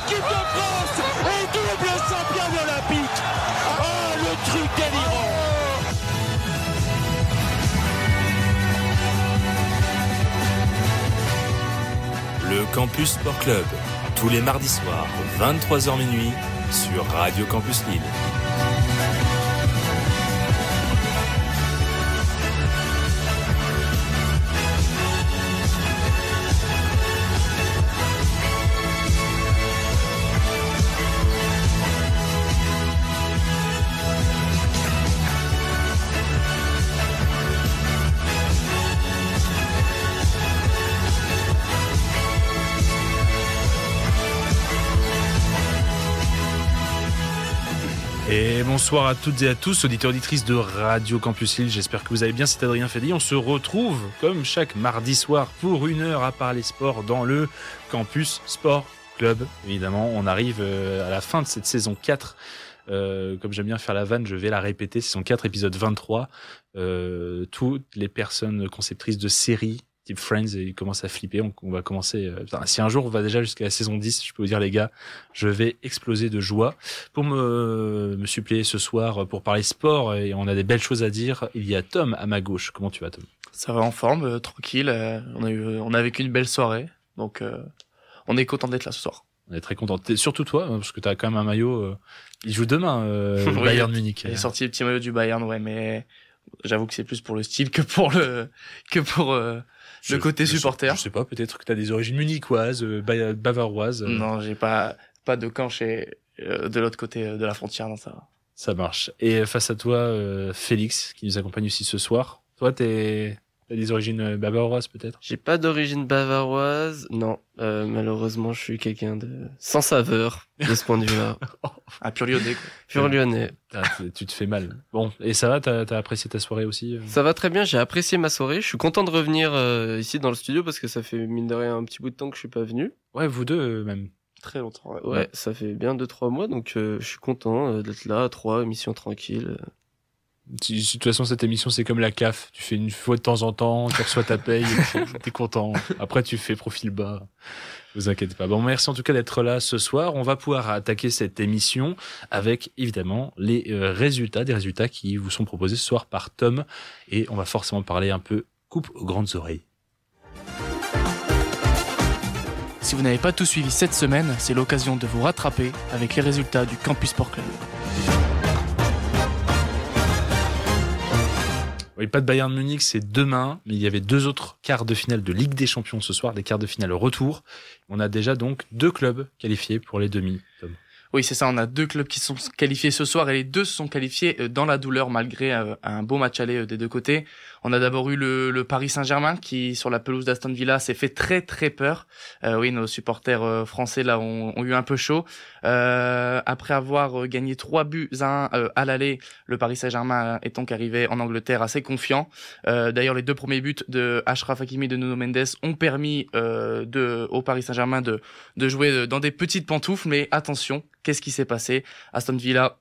l'équipe de France est double championne olympique. Oh, le truc délirant. Le Campus Sport Club, tous les mardis soirs, 23h minuit, sur Radio Campus Lille. Et bonsoir à toutes et à tous, auditeurs auditrices de Radio Campus Lille. J'espère que vous allez bien, c'est Adrien Fédy. On se retrouve comme chaque mardi soir pour une heure à parler sport dans le Campus Sport Club. Évidemment, on arrive à la fin de cette saison 4. Comme j'aime bien faire la vanne, je vais la répéter. Saison 4, épisode 23. Toutes les personnes conceptrices de séries type Friends, ils commencent à flipper. On va commencer. Si un jour on va déjà jusqu'à la saison 10, je peux vous dire, les gars, je vais exploser de joie. Pour me suppléer ce soir pour parler sport, et on a des belles choses à dire, il y a Tom à ma gauche. Comment tu vas, Tom? Ça va en forme, tranquille. On a vécu une belle soirée, donc on est content d'être là ce soir. On est très content. Surtout toi, parce que tu as quand même un maillot. Il joue demain, Oui, Bayern Munich. Il est sorti le petit maillot du Bayern, ouais, mais j'avoue que c'est plus pour le style que pour le côté supporter. Je sais pas, peut-être que tu as des origines munichoises, bavaroises. Non, j'ai pas de camp de l'autre côté de la frontière, non, ça va. Ça marche. Et face à toi, Félix, qui nous accompagne aussi ce soir. Toi, t'as des origines bavaroises, peut-être? J'ai pas d'origine bavaroise, non. Malheureusement, je suis quelqu'un de sans saveur de ce point de vue-là. Un pur lyonnais, quoi. Pur lyonnais. Tu te fais mal. Bon, et ça va, t'as apprécié ta soirée aussi? Ça va très bien, j'ai apprécié ma soirée. Je suis content de revenir ici dans le studio parce que ça fait mine de rien un petit bout de temps que je suis pas venu. Ouais, vous deux même. Très longtemps. Ouais, ça fait bien 2-3 mois, donc je suis content d'être là, 3 émissions tranquilles. De toute façon, cette émission, c'est comme la CAF. Tu fais une fois de temps en temps, tu reçois ta paye, et t'es content. Après, tu fais profil bas. Vous inquiétez pas. Bon, merci en tout cas d'être là ce soir. On va pouvoir attaquer cette émission avec, évidemment, les résultats, des résultats qui vous sont proposés ce soir par Tom. Et on va forcément parler un peu coupe aux grandes oreilles. Si vous n'avez pas tout suivi cette semaine, c'est l'occasion de vous rattraper avec les résultats du Campus Sport Club. Oui, pas de Bayern Munich, c'est demain, mais il y avait 2 autres quarts de finale de Ligue des Champions ce soir, des quarts de finale retour. On a déjà donc 2 clubs qualifiés pour les demi. Tom. Oui, c'est ça, on a 2 clubs qui sont qualifiés ce soir et les 2 se sont qualifiés dans la douleur malgré un beau match aller des 2 côtés. On a d'abord eu le Paris Saint-Germain qui, sur la pelouse d'Aston Villa, s'est fait très très peur. Oui, nos supporters français là ont eu un peu chaud. Après avoir gagné 3-1 à l'aller, le Paris Saint-Germain est donc arrivé en Angleterre assez confiant. D'ailleurs, les 2 premiers buts de Achraf Hakimi et de Nuno Mendes ont permis au Paris Saint-Germain de jouer dans des petites pantoufles, mais attention, qu'est-ce qui s'est passé? Aston Villa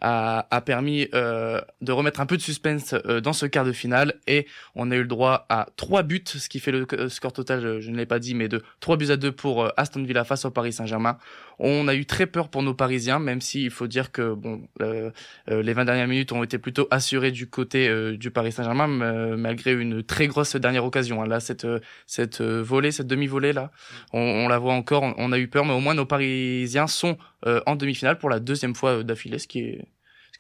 a permis de remettre un peu de suspense dans ce quart de finale et on a eu le droit à 3 buts, ce qui fait le score total, je ne l'ai pas dit, mais de 3-2 pour Aston Villa face au Paris Saint-Germain. On a eu très peur pour nos Parisiens, même si il faut dire que les 20 dernières minutes ont été plutôt assurées du côté du Paris Saint-Germain, malgré une très grosse dernière occasion. Là, cette demi-volée là, on la voit encore. On a eu peur, mais au moins nos Parisiens sont en demi-finale pour la 2e fois d'affilée, ce qui est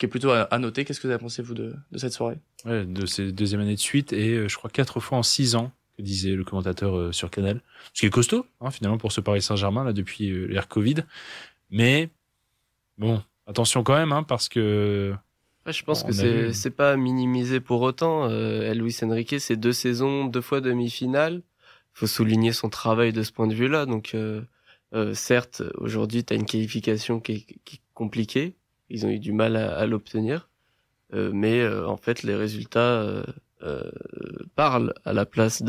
plutôt à noter. Qu'est-ce que vous avez pensé, vous, de cette soirée? Ouais, de ces 2e année de suite et je crois 4 fois en 6 ans, que disait le commentateur sur Canal. Ce qui est costaud, finalement, pour ce Paris Saint-Germain, là, depuis l'ère Covid. Mais, bon, attention quand même, parce que... Ouais, je pense que c'est pas minimisé pour autant. Luis Enrique, c'est 2 saisons, 2 fois demi-finale. Faut souligner son travail de ce point de vue-là. Donc, certes, aujourd'hui, t'as une qualification qui est compliquée. Ils ont eu du mal à l'obtenir. Mais en fait, les résultats parlent à la place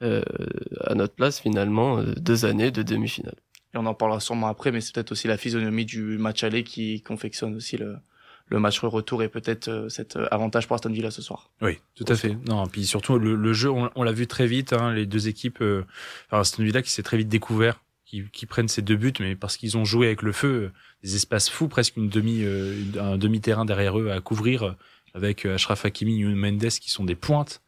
à notre place, finalement, 2 années de demi-finale. Et on en parlera sûrement après, mais c'est peut-être aussi la physionomie du match aller qui confectionne aussi le match retour et peut-être cet avantage pour Aston Villa ce soir. Oui, tout à fait. Non, puis surtout le jeu, on l'a vu très vite, les 2 équipes, Aston Villa qui s'est très vite découvert qui prennent ces 2 buts, mais parce qu'ils ont joué avec le feu, des espaces fous, presque un demi-terrain derrière eux à couvrir, avec Achraf Hakimi, Nuno Mendes qui sont des pointes.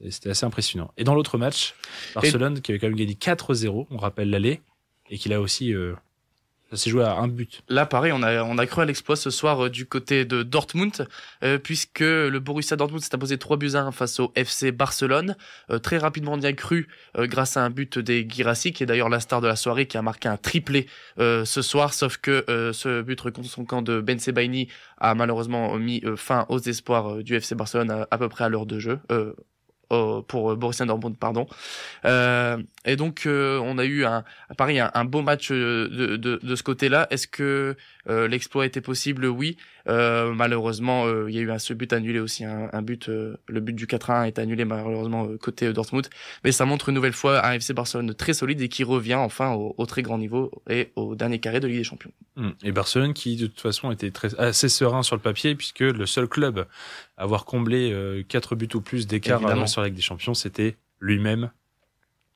C'était assez impressionnant. Et dans l'autre match, Barcelone qui avait quand même gagné 4-0, on rappelle l'aller, et qui là aussi, ça s'est joué à 1 but. Là, pareil, on a cru à l'exploit ce soir du côté de Dortmund, puisque le Borussia Dortmund s'est imposé 3-1 face au FC Barcelone. Très rapidement, on y a cru grâce à un but des Guirassy, qui est d'ailleurs la star de la soirée, qui a marqué un triplé ce soir, sauf que ce but contre son camp de Ben Sebaini a malheureusement mis fin aux espoirs du FC Barcelone à peu près à l'heure de jeu. Pour Borussia Dortmund, pardon. Et donc on a eu un beau match de ce côté-là. Est-ce que l'exploit était possible? Oui. Malheureusement, il y a eu ce but annulé aussi, un but, le but du 4-1 est annulé malheureusement côté Dortmund. Mais ça montre une nouvelle fois un FC Barcelone très solide et qui revient enfin au très grand niveau et au dernier carré de Ligue des Champions. Et Barcelone qui de toute façon était assez serein sur le papier, puisque le seul club à avoir comblé 4 buts ou plus d'écart sur la Ligue des Champions, c'était lui-même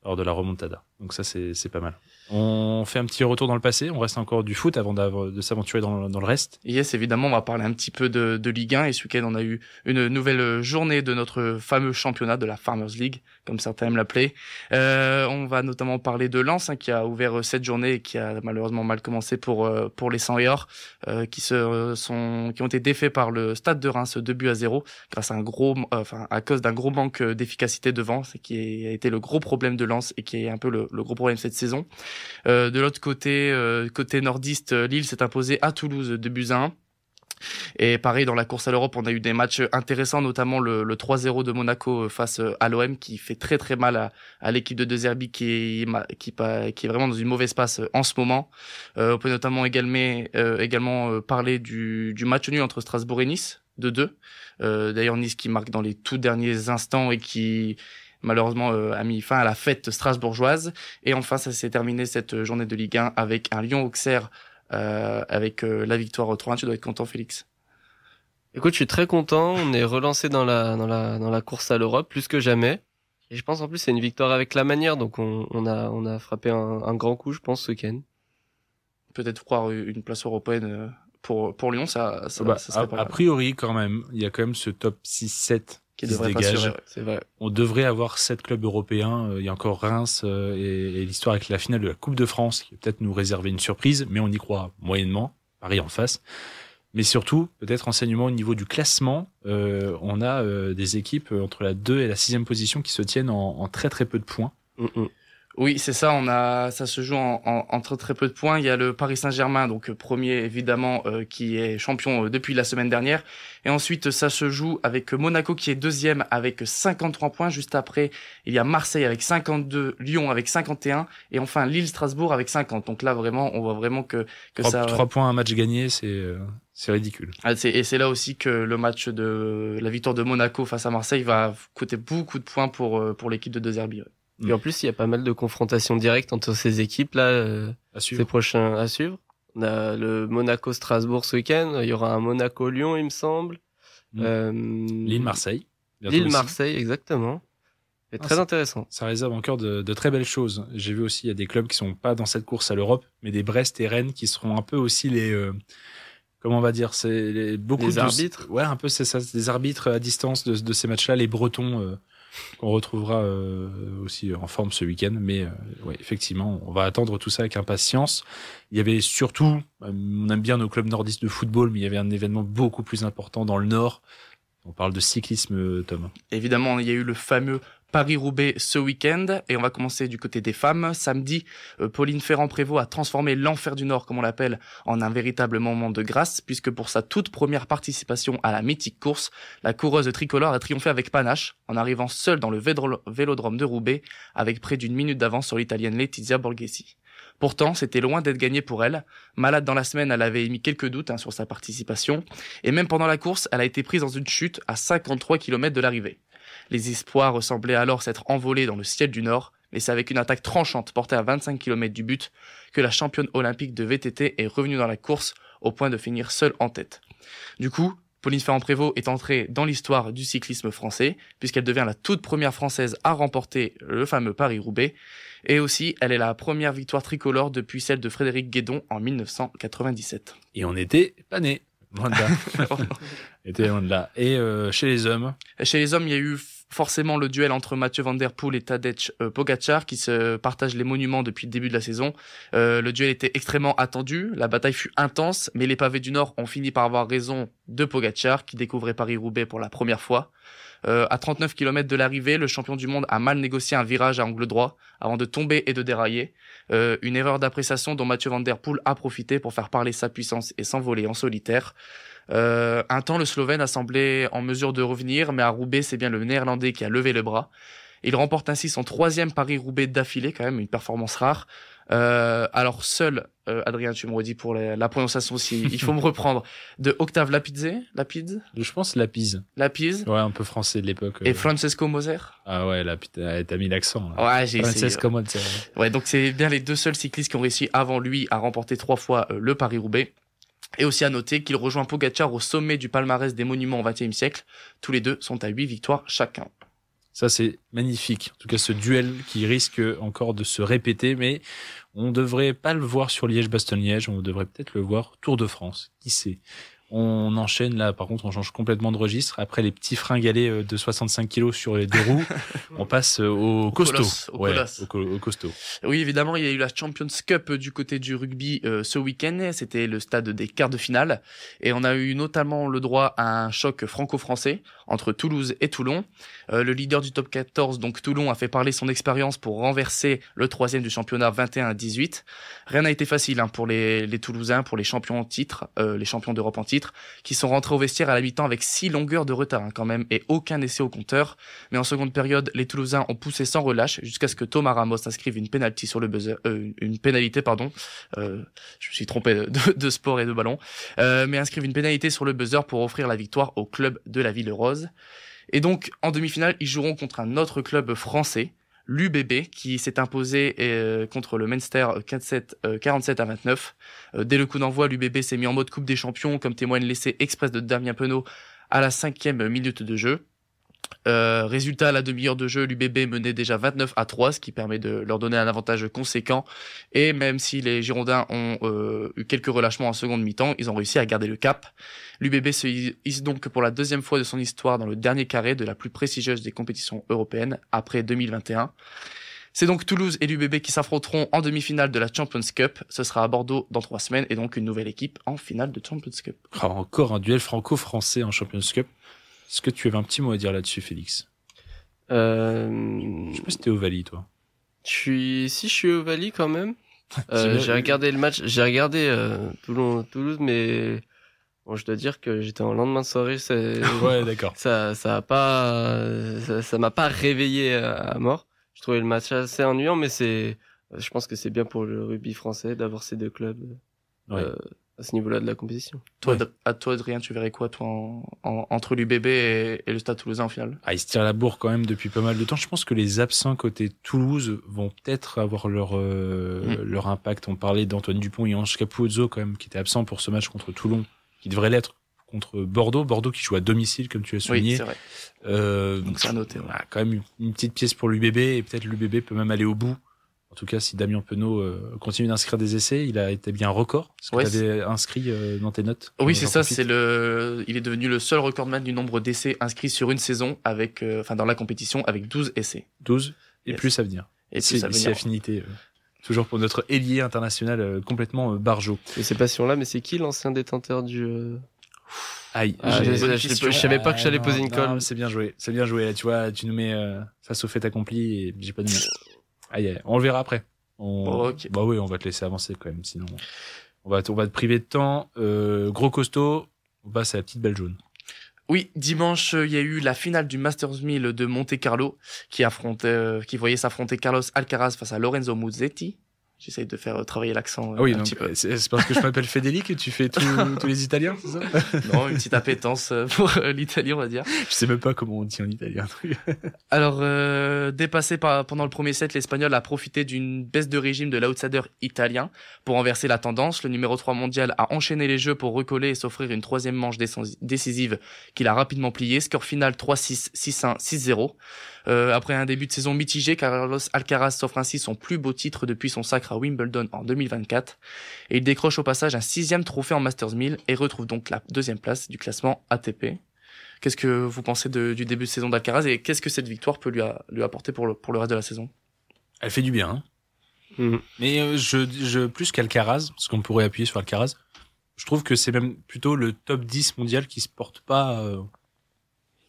lors de la remontada. Donc ça, c'est pas mal. On fait un petit retour dans le passé, on reste encore du foot avant de s'aventurer dans le reste. Yes, évidemment, on va parler un petit peu de Ligue 1, et ce week-end, on a eu une nouvelle journée de notre fameux championnat, de la Farmers League, comme certains aiment l'appeler. On va notamment parler de Lens, qui a ouvert cette journée et qui a malheureusement mal commencé pour les 100 et or, qui ont été défaits par le Stade de Reims 2-0, grâce à à cause d'un gros manque d'efficacité devant, ce qui a été le gros problème de Lens et qui est un peu le gros problème cette saison. De l'autre côté, côté nordiste, Lille s'est imposé à Toulouse 2-1. Et pareil, dans la course à l'Europe, on a eu des matchs intéressants, notamment le 3-0 de Monaco face à l'OM, qui fait très très mal à l'équipe de De Zerbi, qui est vraiment dans une mauvaise passe en ce moment. On peut notamment également parler du match nul entre Strasbourg et Nice, 2-2. D'ailleurs, Nice qui marque dans les tout derniers instants et qui malheureusement a mis fin à la fête strasbourgeoise. Et enfin, ça s'est terminé cette journée de Ligue 1 avec un Lyon-Auxerre avec la victoire 3-1. Tu dois être content, Félix. Écoute, je suis très content. On est relancé dans la course à l'Europe plus que jamais. Et je pense en plus c'est une victoire avec la manière. Donc on a frappé un grand coup, je pense, ce week-end. Peut-être croire une place européenne pour Lyon, ça serait pas mal. A priori, quand même, il y a quand même ce top 6-7 qui devrait se dégage. C'est vrai. On devrait avoir 7 clubs européens. Il y a encore Reims et l'histoire avec la finale de la Coupe de France qui va peut-être nous réserver une surprise, mais on y croit moyennement. Paris en face. Mais surtout, peut-être renseignement au niveau du classement. On a des équipes entre la 2 et la 6e position qui se tiennent en très très peu de points. Oui, c'est ça. Ça se joue en très très peu de points. Il y a le Paris Saint-Germain, donc premier évidemment, qui est champion depuis la semaine dernière. Et ensuite, ça se joue avec Monaco qui est deuxième avec 53 points. Juste après, il y a Marseille avec 52, Lyon avec 51, et enfin Lille-Strasbourg avec 50. Donc là, vraiment, on voit vraiment que 3 points, un match gagné, c'est ridicule. Et c'est là aussi que le match de la victoire de Monaco face à Marseille va coûter beaucoup de points pour l'équipe de De Zerbi. Ouais. Et en plus, il y a pas mal de confrontations directes entre ces équipes-là, ces prochains à suivre. On a le Monaco-Strasbourg ce week-end. Il y aura un Monaco-Lyon, il me semble. Lille-Marseille. Lille-Marseille, exactement. C'est très intéressant. Ça réserve encore de très belles choses. J'ai vu aussi, il y a des clubs qui sont pas dans cette course à l'Europe, mais des Brest et Rennes qui seront un peu aussi les... comment on va dire, c'est des arbitres. Ouais, un peu c'est ça, des arbitres à distance de ces matchs-là, les Bretons qu'on retrouvera aussi en forme ce week-end. Mais ouais, effectivement, on va attendre tout ça avec impatience. Il y avait surtout, on aime bien nos clubs nordistes de football, mais il y avait un événement beaucoup plus important dans le Nord. On parle de cyclisme, Tom. Évidemment, il y a eu le fameux Paris-Roubaix ce week-end, et on va commencer du côté des femmes. Samedi, Pauline Ferrand-Prévot a transformé l'enfer du Nord, comme on l'appelle, en un véritable moment de grâce, puisque pour sa toute première participation à la mythique course, la coureuse tricolore a triomphé avec panache, en arrivant seule dans le vélodrome de Roubaix, avec près d'une minute d'avance sur l'italienne Letizia Borghesi. Pourtant, c'était loin d'être gagné pour elle. Malade dans la semaine, elle avait émis quelques doutes sur sa participation, et même pendant la course, elle a été prise dans une chute à 53 km de l'arrivée. Les espoirs semblaient alors s'être envolés dans le ciel du Nord, mais c'est avec une attaque tranchante portée à 25 km du but que la championne olympique de VTT est revenue dans la course au point de finir seule en tête. Du coup, Pauline Ferrand-Prévot est entrée dans l'histoire du cyclisme français, puisqu'elle devient la toute première Française à remporter le fameux Paris-Roubaix. Et aussi, elle est la première victoire tricolore depuis celle de Frédéric Guédon en 1997. Et on n'était pas nés. Loin de là. On était loin de là. Et chez les hommes? Chez les hommes, il y a eu forcément le duel entre Mathieu Van Der Poel et Tadej Pogačar qui se partagent les monuments depuis le début de la saison. Le duel était extrêmement attendu, la bataille fut intense, mais les pavés du Nord ont fini par avoir raison de Pogačar qui découvrait Paris-Roubaix pour la première fois. À 39 km de l'arrivée, le champion du monde a mal négocié un virage à angle droit avant de tomber et de dérailler. Une erreur d'appréciation dont Mathieu Van Der Poel a profité pour faire parler sa puissance et s'envoler en solitaire. Un temps, le Slovène a semblé en mesure de revenir, mais à Roubaix, c'est bien le Néerlandais qui a levé le bras. Il remporte ainsi son 3e Paris-Roubaix d'affilée, quand même, une performance rare. Alors seul, Adrien, tu me redis pour la prononciation si il faut me reprendre, de Octave Lapide, Je pense Lapise. Ouais, un peu français de l'époque. Et Francesco Moser. Ah ouais, t'as mis l'accent. Là. Ouais, j'ai essayé. Francesco Moser. Ouais, donc c'est bien les 2 seuls cyclistes qui ont réussi avant lui à remporter 3 fois le Paris-Roubaix. Et aussi à noter qu'il rejoint Pogačar au sommet du palmarès des monuments au XXe siècle. Tous les deux sont à 8 victoires chacun. Ça, c'est magnifique. En tout cas, ce duel qui risque encore de se répéter, mais on devrait pas le voir sur Liège-Bastogne-Liège, on devrait peut-être le voir Tour de France. Qui sait? On enchaîne là, par contre, on change complètement de registre. Après les petits fringallés de 65 kilos sur les 2 roues, on passe au costaud. Au costaud. Oui, évidemment, il y a eu la Champions Cup du côté du rugby ce week-end. C'était le stade des quarts de finale. Et on a eu notamment le droit à un choc franco-français entre Toulouse et Toulon. Le leader du top 14, donc Toulon, a fait parler son expérience pour renverser le 3e du championnat 21-18. Rien n'a été facile pour les Toulousains, pour les champions en titre, les champions d'Europe en titre, qui sont rentrés au vestiaire à la mi-temps avec 6 longueurs de retard quand même, et aucun essai au compteur. Mais en seconde période, les Toulousains ont poussé sans relâche jusqu'à ce que Thomas Ramos inscrive une pénalité sur le buzzer, une pénalité, pardon. Je me suis trompé de sport et de ballon, mais inscrive une pénalité sur le buzzer pour offrir la victoire au club de la Ville Rose. Et donc, en demi-finale, ils joueront contre un autre club français, l'UBB, qui s'est imposé contre le Munster 47-29. Dès le coup d'envoi, l'UBB s'est mis en mode Coupe des Champions, comme témoigne l'essai express de Damien Penaud à la 5e minute de jeu. Résultat, à la demi-heure de jeu, l'UBB menait déjà 29-3, ce qui permet de leur donner un avantage conséquent. Et même si les Girondins ont eu quelques relâchements en seconde mi-temps, ils ont réussi à garder le cap. L'UBB se hisse donc pour la 2e fois de son histoire dans le dernier carré de la plus prestigieuse des compétitions européennes, après 2021. C'est donc Toulouse et l'UBB qui s'affronteront en demi-finale de la Champions Cup. Ce sera à Bordeaux dans 3 semaines, et donc une nouvelle équipe en finale de Champions Cup. Encore un duel franco-français en Champions Cup. Est-ce que tu avais un petit mot à dire là-dessus, Félix? Je sais pas si t'es au Vali, toi. Je suis au Vali quand même. J'ai regardé le match, Toulouse, mais bon, je dois dire que j'étais en lendemain de soirée. Ouais, d'accord. Ça m'a pas réveillé à mort. Je trouvais le match assez ennuyant, mais je pense que c'est bien pour le rugby français d'avoir ces 2 clubs. Ouais. À ce niveau-là de la compétition. Toi, Adrien, tu verrais quoi, toi, entre l'UBB et le Stade Toulousain en finale? Ils se tirent la bourre quand même depuis pas mal de temps. Je pense que les absents côté Toulouse vont peut-être avoir leur impact. On parlait d'Antoine Dupont et Ange Capuzzo quand même, qui était absent pour ce match contre Toulon, qui devrait l'être contre Bordeaux. Bordeaux qui joue à domicile, comme tu as souligné. Oui, c'est vrai. Donc c'est à noter. Ouais. Quand même une petite pièce pour l'UBB, et peut-être l'UBB peut même aller au bout. En tout cas, si Damien Penaud continue d'inscrire des essais, il a établi un record. Est-ce que tu avais inscrit dans tes notes? Oui, c'est ça. Il est devenu le seul recordman du nombre d'essais inscrits sur une saison dans la compétition avec 12 essais. 12 et yes. Plus à venir. Et plus à venir. C'est affinité. Toujours pour notre ailier international complètement barjot. Je sais pas si on l'a, mais c'est qui l'ancien détenteur du... Je savais pas que j'allais poser une colle. C'est bien joué. Là, tu vois, tu nous mets face au fait accompli et j'ai pas de mieux. Aïe, on le verra après. Okay. Bah oui, on va te laisser avancer quand même, sinon on va te priver de temps. Gros costaud, on passe à la petite balle jaune. Oui, dimanche, il y a eu la finale du Masters 1000 de Monte Carlo qui voyait s'affronter Carlos Alcaraz face à Lorenzo Musetti. J'essaye de faire travailler l'accent Ah oui, un donc, petit peu. c'est parce que je m'appelle Fedeli que tu fais tous les Italiens, c'est ça? Non, une petite appétence pour l'italien, on va dire. Je sais même pas comment on dit en italien. Alors, dépassé pendant le premier set, l'Espagnol a profité d'une baisse de régime de l'outsider italien pour renverser la tendance. Le numéro 3 mondial a enchaîné les jeux pour recoller et s'offrir une troisième manche décisive qu'il a rapidement pliée. Score final 3-6, 6-1, 6-0. Après un début de saison mitigé, Carlos Alcaraz s'offre ainsi son plus beau titre depuis son sacre à Wimbledon en 2024. Et il décroche au passage un 6e trophée en Masters 1000 et retrouve donc la 2e place du classement ATP. Qu'est-ce que vous pensez du début de saison d'Alcaraz et qu'est-ce que cette victoire peut lui apporter pour le reste de la saison? Elle fait du bien, hein. Mais je plus qu'Alcaraz, parce qu'on pourrait appuyer sur Alcaraz, je trouve que c'est même plutôt le top 10 mondial qui se porte pas...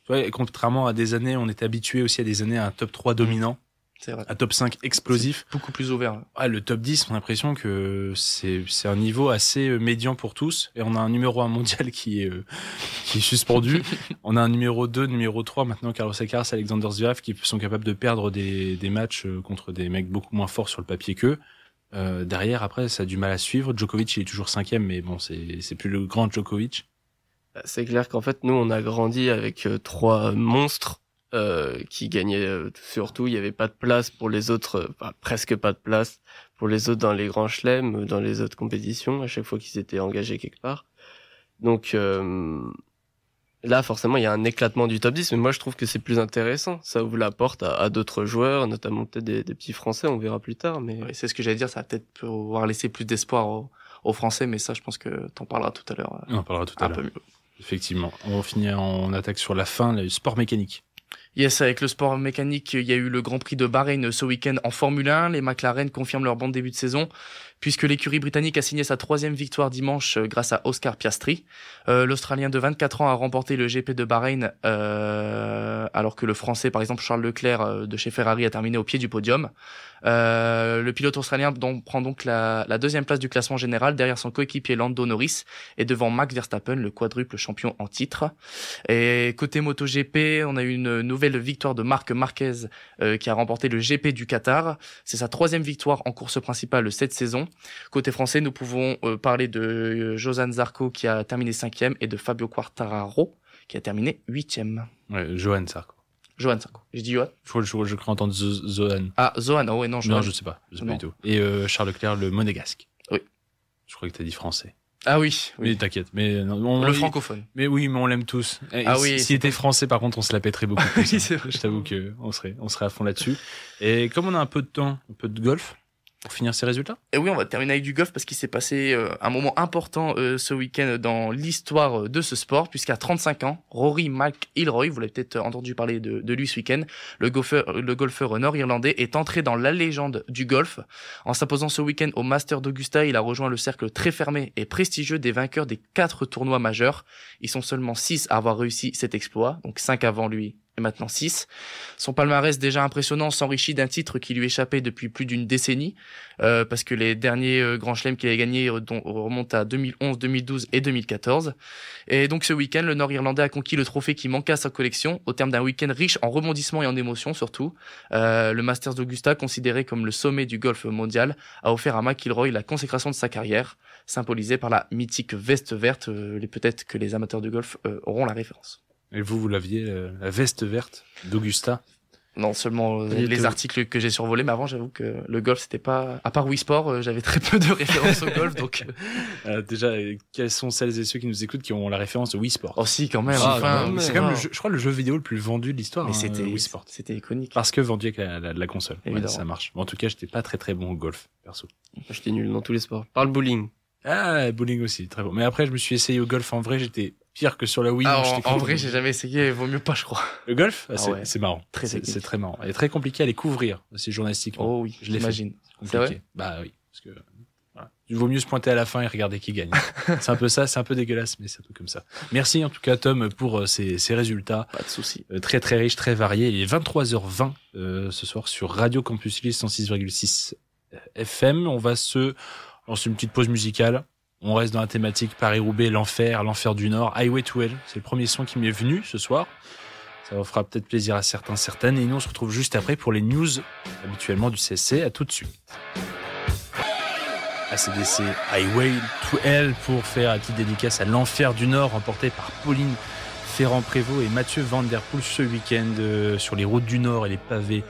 Ouais, contrairement à des années, on était habitué aussi à des années à un top 3 dominant. C'est vrai. Un top 5 explosif. C'est beaucoup plus ouvert. Ouais, le top 10, on a l'impression que c'est un niveau assez médian pour tous. Et on a un numéro 1 mondial qui est suspendu. On a un numéro 2, numéro 3, maintenant Carlos Alcaraz, Alexander Zverev, qui sont capables de perdre des matchs contre des mecs beaucoup moins forts sur le papier qu'eux. Derrière, après, ça a du mal à suivre. Djokovic, il est toujours 5e, mais bon, c'est plus le grand Djokovic. C'est clair qu'en fait, nous, on a grandi avec 3 monstres qui gagnaient surtout. Il n'y avait pas de place pour les autres, presque pas de place pour les autres dans les grands chelems, dans les autres compétitions, à chaque fois qu'ils étaient engagés quelque part. Donc là, forcément, il y a un éclatement du top 10, mais moi, je trouve que c'est plus intéressant. Ça ouvre la porte à d'autres joueurs, notamment peut-être des petits Français, on verra plus tard. Mais oui, c'est ce que j'allais dire, ça va peut-être pouvoir laisser plus d'espoir aux Français, mais ça, je pense que t'en parleras tout à l'heure. On en parlera tout à l'heure. Effectivement. On finit en attaque sur la fin, le sport mécanique. Yes, avec le sport mécanique, il y a eu le Grand Prix de Bahreïn ce week-end en Formule 1. Les McLaren confirment leur bon début de saison, puisque l'écurie britannique a signé sa 3e victoire dimanche grâce à Oscar Piastri. L'Australien de 24 ans a remporté le GP de Bahreïn, alors que le Français, par exemple Charles Leclerc de chez Ferrari, a terminé au pied du podium. Le pilote australien prend donc la 2e place du classement général derrière son coéquipier Lando Norris et devant Max Verstappen, le quadruple champion en titre. Et côté MotoGP, on a eu une nouvelle victoire de Marc Marquez qui a remporté le GP du Qatar. C'est sa 3e victoire en course principale cette saison. Côté français, nous pouvons parler de Johan Zarco qui a terminé 5e et de Fabio Quartararo qui a terminé 8e. Ouais, Johan Zarco. Johan Zarco. J'ai dit Johan? Je crois entendre Zohan. Ah, Zohan. Oh ouais, non, Johan. Non, je sais pas. Je sais pas du tout. Et Charles Leclerc, le monégasque. Oui. Je crois que t'as dit français. Ah oui. Mais t'inquiète. Mais non, le francophone. Mais oui, mais on l'aime tous. Ah oui. S'il était français, par contre, on se la pèterait beaucoup plus. Oui, c'est vrai. Je t'avoue que on serait à fond là-dessus. Et comme on a un peu de temps, un peu de golf, pour finir ces résultats. Et oui, on va terminer avec du golf parce qu'il s'est passé un moment important ce week-end dans l'histoire de ce sport, puisqu'à 35 ans, Rory McIlroy, vous l'avez peut-être entendu parler de lui ce week-end, le golfeur nord-irlandais est entré dans la légende du golf. En s'imposant ce week-end au Masters d'Augusta, il a rejoint le cercle très fermé et prestigieux des vainqueurs des 4 tournois majeurs. Ils sont seulement 6 à avoir réussi cet exploit, donc 5 avant lui et maintenant 6. Son palmarès déjà impressionnant s'enrichit d'un titre qui lui échappait depuis plus d'une décennie, parce que les derniers grands chelems qu'il a gagnés remontent à 2011, 2012 et 2014. Et donc ce week-end, le Nord-Irlandais a conquis le trophée qui manquait à sa collection, au terme d'un week-end riche en rebondissements et en émotions surtout. Le Masters d'Augusta, considéré comme le sommet du golf mondial, a offert à McIlroy la consécration de sa carrière, symbolisée par la mythique veste verte. Peut-être que les amateurs de golf auront la référence. Et vous l'aviez, la veste verte d'Augusta? Non, seulement les articles que j'ai survolés, mais avant, j'avoue que le golf, c'était pas... À part Wii Sport, j'avais très peu de références au golf, donc... Déjà, quels sont celles et ceux qui nous écoutent qui ont la référence de Wii Sport? Oh si, quand même. C'est quand même, je crois, le jeu vidéo le plus vendu de l'histoire. Mais c'était Wii Sport. C'était iconique. Parce que vendu avec la console. Ouais, ça marche. Mais en tout cas, j'étais pas très très bon au golf, perso. J'étais nul dans tous les sports. Par le bowling. Ah, bowling aussi, très bon. Mais après, je me suis essayé au golf en vrai, j'étais pire que sur la Wii. En vrai, j'ai jamais essayé, vaut mieux pas, je crois. Le golf, ouais. C'est marrant. C'est très marrant. Et très compliqué à les couvrir, aussi journalistiquement. Oh oui, j'imagine. C'est vrai? Bah oui, parce que voilà. Il vaut mieux se pointer à la fin et regarder qui gagne. C'est un peu ça, c'est un peu dégueulasse, mais c'est un peu comme ça. Merci en tout cas Tom pour ces résultats. Pas de souci. Très très riches, très variés. Il est 23h20 ce soir sur Radio Campus Lille 106,6 FM. On va se lancer une petite pause musicale. On reste dans la thématique Paris-Roubaix, l'enfer du Nord, Highway to Hell. C'est le premier son qui m'est venu ce soir. Ça vous fera peut-être plaisir à certaines. Et nous, on se retrouve juste après pour les news habituellement du CSC. À tout de suite. ACDC Highway to Hell pour faire la petite dédicace à l'Enfer du Nord, remporté par Pauline Ferrand-Prévot et Mathieu Van Der Poel ce week-end sur les routes du Nord et les pavés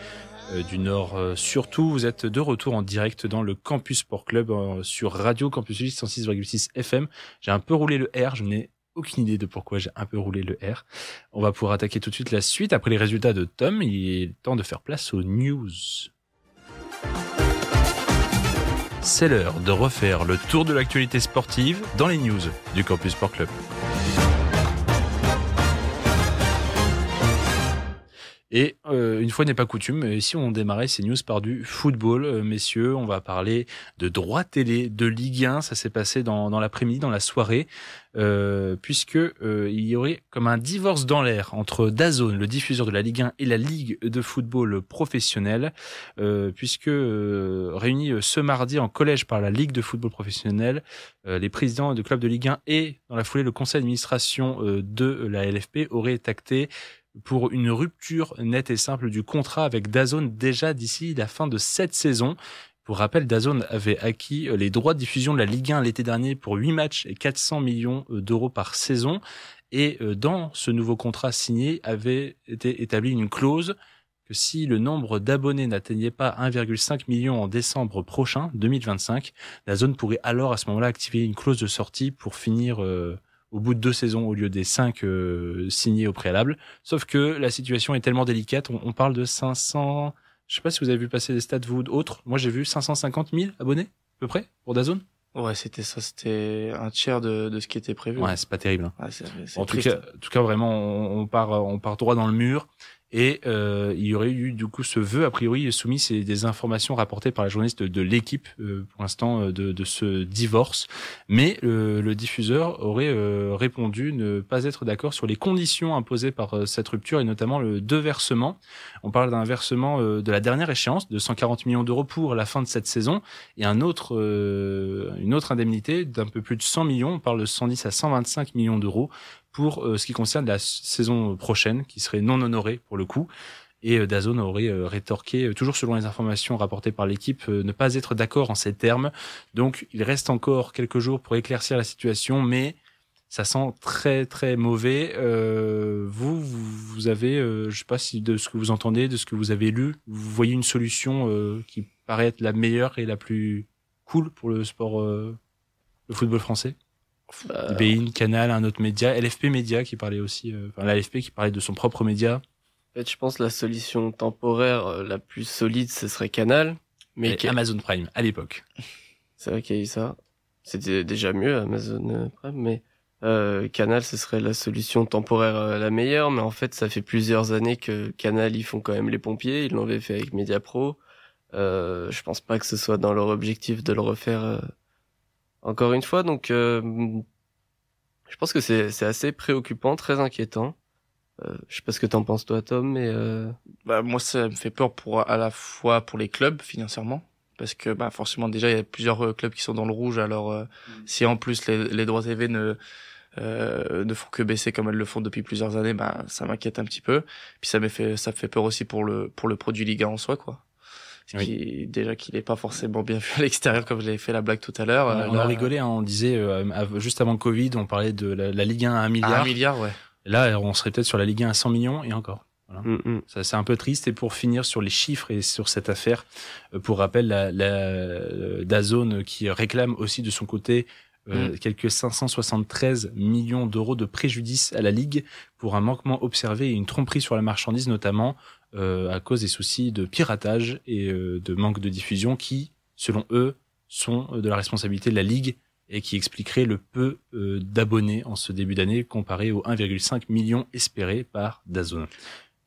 du Nord. Surtout, vous êtes de retour en direct dans le Campus Sport Club sur Radio Campus Lille 106,6 FM. J'ai un peu roulé le R, je n'ai aucune idée de pourquoi j'ai un peu roulé le R. On va pouvoir attaquer tout de suite la suite. Après les résultats de Tom, il est temps de faire place aux news. C'est l'heure de refaire le tour de l'actualité sportive dans les news du Campus Sport Club. Et une fois n'est pas coutume, ici on démarrait ces news par du football. Messieurs, on va parler de droits télé, de Ligue 1. Ça s'est passé dans l'après-midi, dans la soirée, puisque il y aurait comme un divorce dans l'air entre DAZN, le diffuseur de la Ligue 1, et la Ligue de football professionnel, puisque réunis ce mardi en collège par la Ligue de football professionnel, les présidents de clubs de Ligue 1 et dans la foulée le conseil d'administration de la LFP auraient acté pour une rupture nette et simple du contrat avec DAZN déjà d'ici la fin de cette saison. Pour rappel, DAZN avait acquis les droits de diffusion de la Ligue 1 l'été dernier pour 8 matchs et 400 millions d'euros par saison. Et dans ce nouveau contrat signé avait été établie une clause que si le nombre d'abonnés n'atteignait pas 1,5 million en décembre prochain, 2025, DAZN pourrait alors à ce moment-là activer une clause de sortie pour finir au bout de 2 saisons au lieu des 5 signés au préalable. Sauf que la situation est tellement délicate, on parle de 500... Je sais pas si vous avez vu passer des stats, vous, autres. Moi, j'ai vu 550 000 abonnés, à peu près, pour DAZN. Ouais, c'était un tiers de ce qui était prévu. Ouais, c'est pas terrible. Ouais, c'est en tout cas, vraiment, on part droit dans le mur. Et il y aurait eu du coup ce vœu a priori soumis, c'est des informations rapportées par la journaliste de l'équipe pour l'instant de ce divorce, mais le diffuseur aurait répondu ne pas être d'accord sur les conditions imposées par cette rupture et notamment le 2 versements. On parle d'un versement de la dernière échéance de 140 millions d'euros pour la fin de cette saison et une autre indemnité d'un peu plus de 100 millions, on parle de 110 à 125 millions d'euros pour ce qui concerne la saison prochaine, qui serait non honorée pour le coup. Et DAZN aurait rétorqué, toujours selon les informations rapportées par l'équipe, ne pas être d'accord en ces termes. Donc il reste encore quelques jours pour éclaircir la situation, mais ça sent très très mauvais. Vous avez, je sais pas si de ce que vous entendez, de ce que vous avez lu, vous voyez une solution qui paraît être la meilleure et la plus cool pour le sport, le football français? Bein, Canal, un autre média, LFP Média qui parlait aussi, la LFP qui parlait de son propre média. En fait, je pense que la solution temporaire la plus solide, ce serait Canal. Mais Amazon Prime, à l'époque. C'est vrai qu'il y a eu ça. C'était déjà mieux, Amazon Prime, mais Canal, ce serait la solution temporaire la meilleure. Mais en fait, ça fait plusieurs années que Canal, ils font quand même les pompiers. Ils l'avaient fait avec Mediapro. Je pense pas que ce soit dans leur objectif de le refaire encore une fois, donc je pense que c'est assez préoccupant, très inquiétant. Je sais pas ce que t'en penses toi, Tom, mais moi ça me fait peur à la fois pour les clubs financièrement, parce que forcément déjà il y a plusieurs clubs qui sont dans le rouge. Alors si en plus les droits TV ne font que baisser comme elles le font depuis plusieurs années, ça m'inquiète un petit peu. Puis ça me fait peur aussi pour le produit Ligue 1 en soi, quoi. Déjà qu'il est pas forcément bien vu à l'extérieur, comme j'avais fait la blague tout à l'heure. On a rigolé, on disait juste avant le Covid, on parlait de la Ligue 1 à 1 milliard. 1 milliard, ouais. Et là, on serait peut-être sur la Ligue 1 à 100 millions et encore. Voilà. Ça, c'est un peu triste. Et pour finir sur les chiffres et sur cette affaire, pour rappel, la DAZN qui réclame aussi de son côté quelques 573 millions d'euros de préjudice à la Ligue pour un manquement observé et une tromperie sur la marchandise, notamment à cause des soucis de piratage et de manque de diffusion qui, selon eux, sont de la responsabilité de la Ligue et qui expliquerait le peu d'abonnés en ce début d'année comparé aux 1,5 million espérés par DAZN.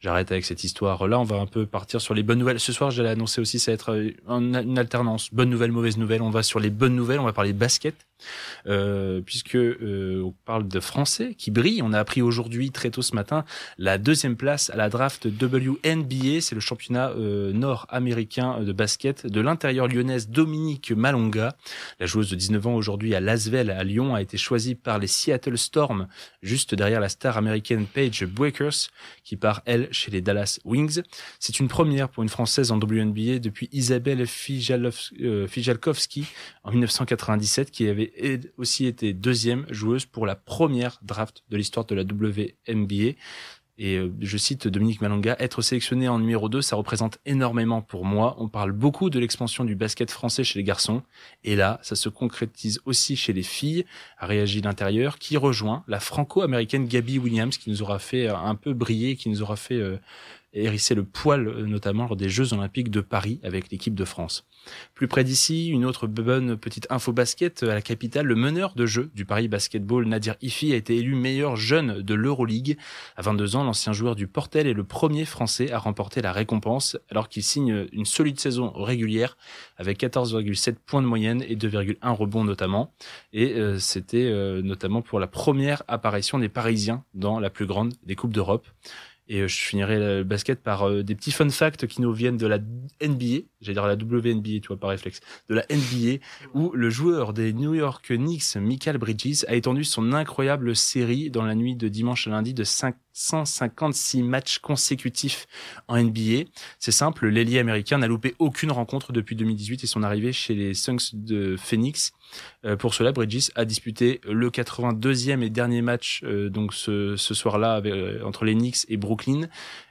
J'arrête avec cette histoire-là, on va un peu partir sur les bonnes nouvelles. Ce soir, j'allais annoncer aussi, ça va être une alternance. Bonne nouvelle, mauvaise nouvelle. On va sur les bonnes nouvelles, on va parler basket. puisque on parle de Français qui brillent. On a appris aujourd'hui, très tôt ce matin, la 2e place à la draft WNBA. C'est le championnat nord-américain de basket de l'intérieur lyonnaise Dominique Malonga. La joueuse de 19 ans aujourd'hui à Lasvel, à Lyon, a été choisie par les Seattle Storm, juste derrière la star américaine Paige Bueckers, qui part, elle, chez les Dallas Wings. C'est une première pour une Française en WNBA depuis Isabelle Fijalkowski en 1997, qui avait aussi été 2e joueuse pour la première draft de l'histoire de la WNBA. Et je cite Dominique Malonga, être sélectionné en numéro 2, ça représente énormément pour moi. On parle beaucoup de l'expansion du basket français chez les garçons. Et là, ça se concrétise aussi chez les filles, a réagi l'intérieur, qui rejoint la franco-américaine Gabby Williams, qui nous aura fait un peu briller, qui nous aura fait hérisser le poil, notamment lors des Jeux Olympiques de Paris avec l'équipe de France. Plus près d'ici, une autre bonne petite info basket à la capitale, le meneur de jeu du Paris Basketball, Nadir Ifi, a été élu meilleur jeune de l'Euroleague. À 22 ans, l'ancien joueur du Portel est le premier Français à remporter la récompense, alors qu'il signe une solide saison régulière avec 14,7 points de moyenne et 2,1 rebonds notamment. Et c'était notamment pour la première apparition des Parisiens dans la plus grande des Coupes d'Europe. Et je finirai le basket par des petits fun facts qui nous viennent de la NBA, j'allais dire la WNBA, tu vois, par réflexe, de la NBA, où le joueur des New York Knicks, Mikal Bridges, a étendu son incroyable série dans la nuit de dimanche à lundi de 556 matchs consécutifs en NBA. C'est simple, l'ailier américain n'a loupé aucune rencontre depuis 2018 et son arrivée chez les Suns de Phoenix. Pour cela, Bridges a disputé le 82e et dernier match donc ce soir-là entre les Knicks et Brooklyn.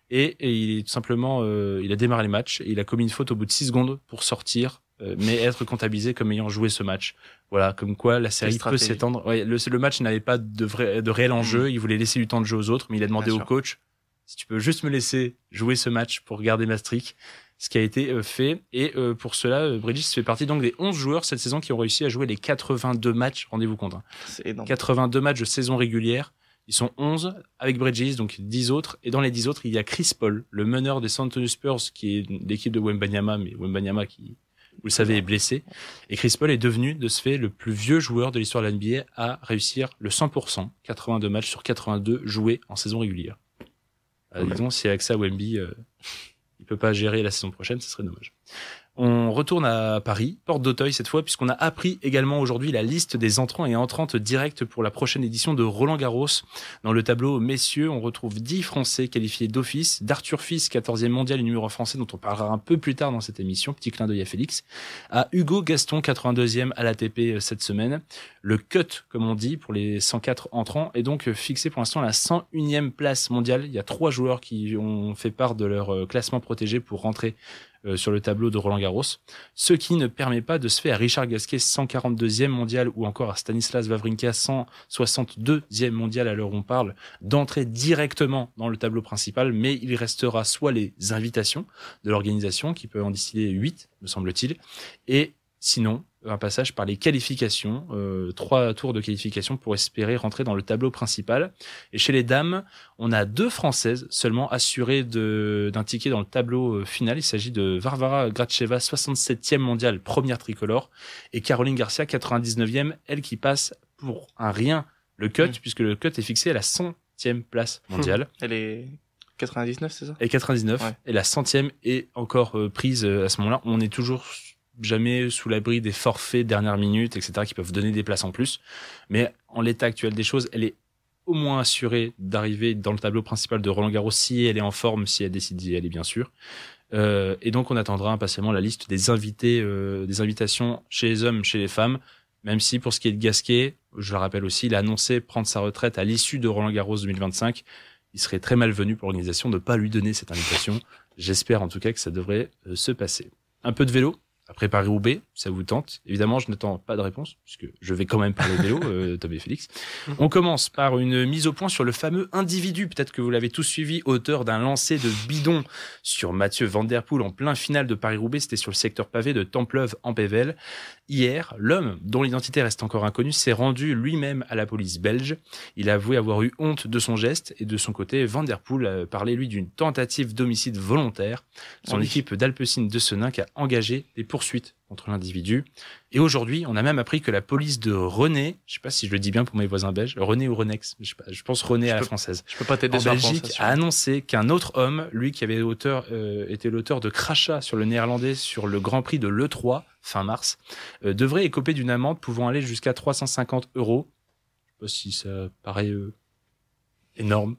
Et il est tout simplement, il a démarré le match et il a commis une faute au bout de 6 secondes pour sortir, mais être comptabilisé comme ayant joué ce match. Voilà, comme quoi la série peut s'étendre. Ouais, le match n'avait pas de réel enjeu. Il voulait laisser du temps de jeu aux autres, mais il a demandé au coach si tu peux juste me laisser jouer ce match pour garder ma streak. Ce qui a été fait. Et pour cela, Bridges fait partie donc des 11 joueurs cette saison qui ont réussi à jouer les 82 matchs. Rendez-vous compte. C'est énorme. 82 matchs de saison régulière. Ils sont 11 avec Bridges, donc 10 autres. Et dans les 10 autres, il y a Chris Paul, le meneur des San Antonio Spurs, qui est l'équipe de Wembanyama, mais Wembanyama qui, vous le savez, est blessé. Et Chris Paul est devenu, de ce fait, le plus vieux joueur de l'histoire de la NBA à réussir le 100%, 82 matchs sur 82 joués en saison régulière. Disons, si avec ça, Wemby, il peut pas gérer la saison prochaine, ce serait dommage. On retourne à Paris, porte d'Auteuil cette fois, puisqu'on a appris également aujourd'hui la liste des entrants et entrantes directes pour la prochaine édition de Roland-Garros. Dans le tableau messieurs, on retrouve 10 Français qualifiés d'office, d'Arthur Fils, 14e mondial et numéro 1 français, dont on parlera un peu plus tard dans cette émission, petit clin d'œil à Félix, à Hugo Gaston, 82e à l'ATP cette semaine. Le cut, comme on dit, pour les 104 entrants, est donc fixé pour l'instant à la 101e place mondiale. Il y a 3 joueurs qui ont fait part de leur classement protégé pour rentrer sur le tableau de Roland-Garros, ce qui ne permet pas de se faire à Richard Gasquet, 142e mondial, ou encore à Stanislas Wawrinka, 162e mondial à l'heure où on parle, d'entrer directement dans le tableau principal, mais il restera soit les invitations de l'organisation, qui peut en distiller 8, me semble-t-il, et sinon un passage par les qualifications, 3 tours de qualification pour espérer rentrer dans le tableau principal. Et chez les dames, on a 2 Françaises seulement assurées d'un ticket dans le tableau final. Il s'agit de Varvara Gracheva, 67e mondiale, première tricolore, et Caroline Garcia, 99e, elle qui passe pour un rien le cut, puisque le cut est fixé à la 100e place mondiale. Elle est 99, c'est ça? Et 99, ouais. Et la 100e est encore prise à ce moment-là. On est toujours jamais sous l'abri des forfaits dernière minute, etc., qui peuvent donner des places en plus. Mais en l'état actuel des choses, elle est au moins assurée d'arriver dans le tableau principal de Roland-Garros si elle est en forme, si elle décide d'y aller, bien sûr. Et donc, on attendra impatiemment la liste des invités, des invitations chez les hommes, chez les femmes, même si pour ce qui est de Gasquet, je le rappelle aussi, il a annoncé prendre sa retraite à l'issue de Roland-Garros 2025. Il serait très malvenu pour l'organisation de ne pas lui donner cette invitation. J'espère en tout cas que ça devrait se passer. Un peu de vélo après Paris-Roubaix, ça vous tente? Évidemment, je n'attends pas de réponse, puisque je vais quand même parler vélo, Tom et Félix. On commence par une mise au point sur le fameux individu, peut-être que vous l'avez tous suivi, auteur d'un lancer de bidon sur Mathieu Van Der Poel en plein finale de Paris-Roubaix, c'était sur le secteur pavé de Templeuve-en-Pévèle. Hier, l'homme, dont l'identité reste encore inconnue, s'est rendu lui-même à la police belge. Il a avoué avoir eu honte de son geste, et de son côté, Van Der Poel a parlé, lui, d'une tentative d'homicide volontaire. Son équipe d'Alpecin de Seninck a engagé des poursuites poursuite contre l'individu. Et aujourd'hui, on a même appris que la police de René, je sais pas si je le dis bien pour mes voisins belges, René ou Renex, je sais pas, je pense René à la française. Je peux pas t'aider En sur la Belgique, prononciation. a annoncé qu'un autre homme, lui qui avait été l'auteur de crachats sur le néerlandais sur le Grand Prix de l'E3 fin mars, devrait écoper d'une amende pouvant aller jusqu'à 350 €. Je sais pas si ça paraît énorme.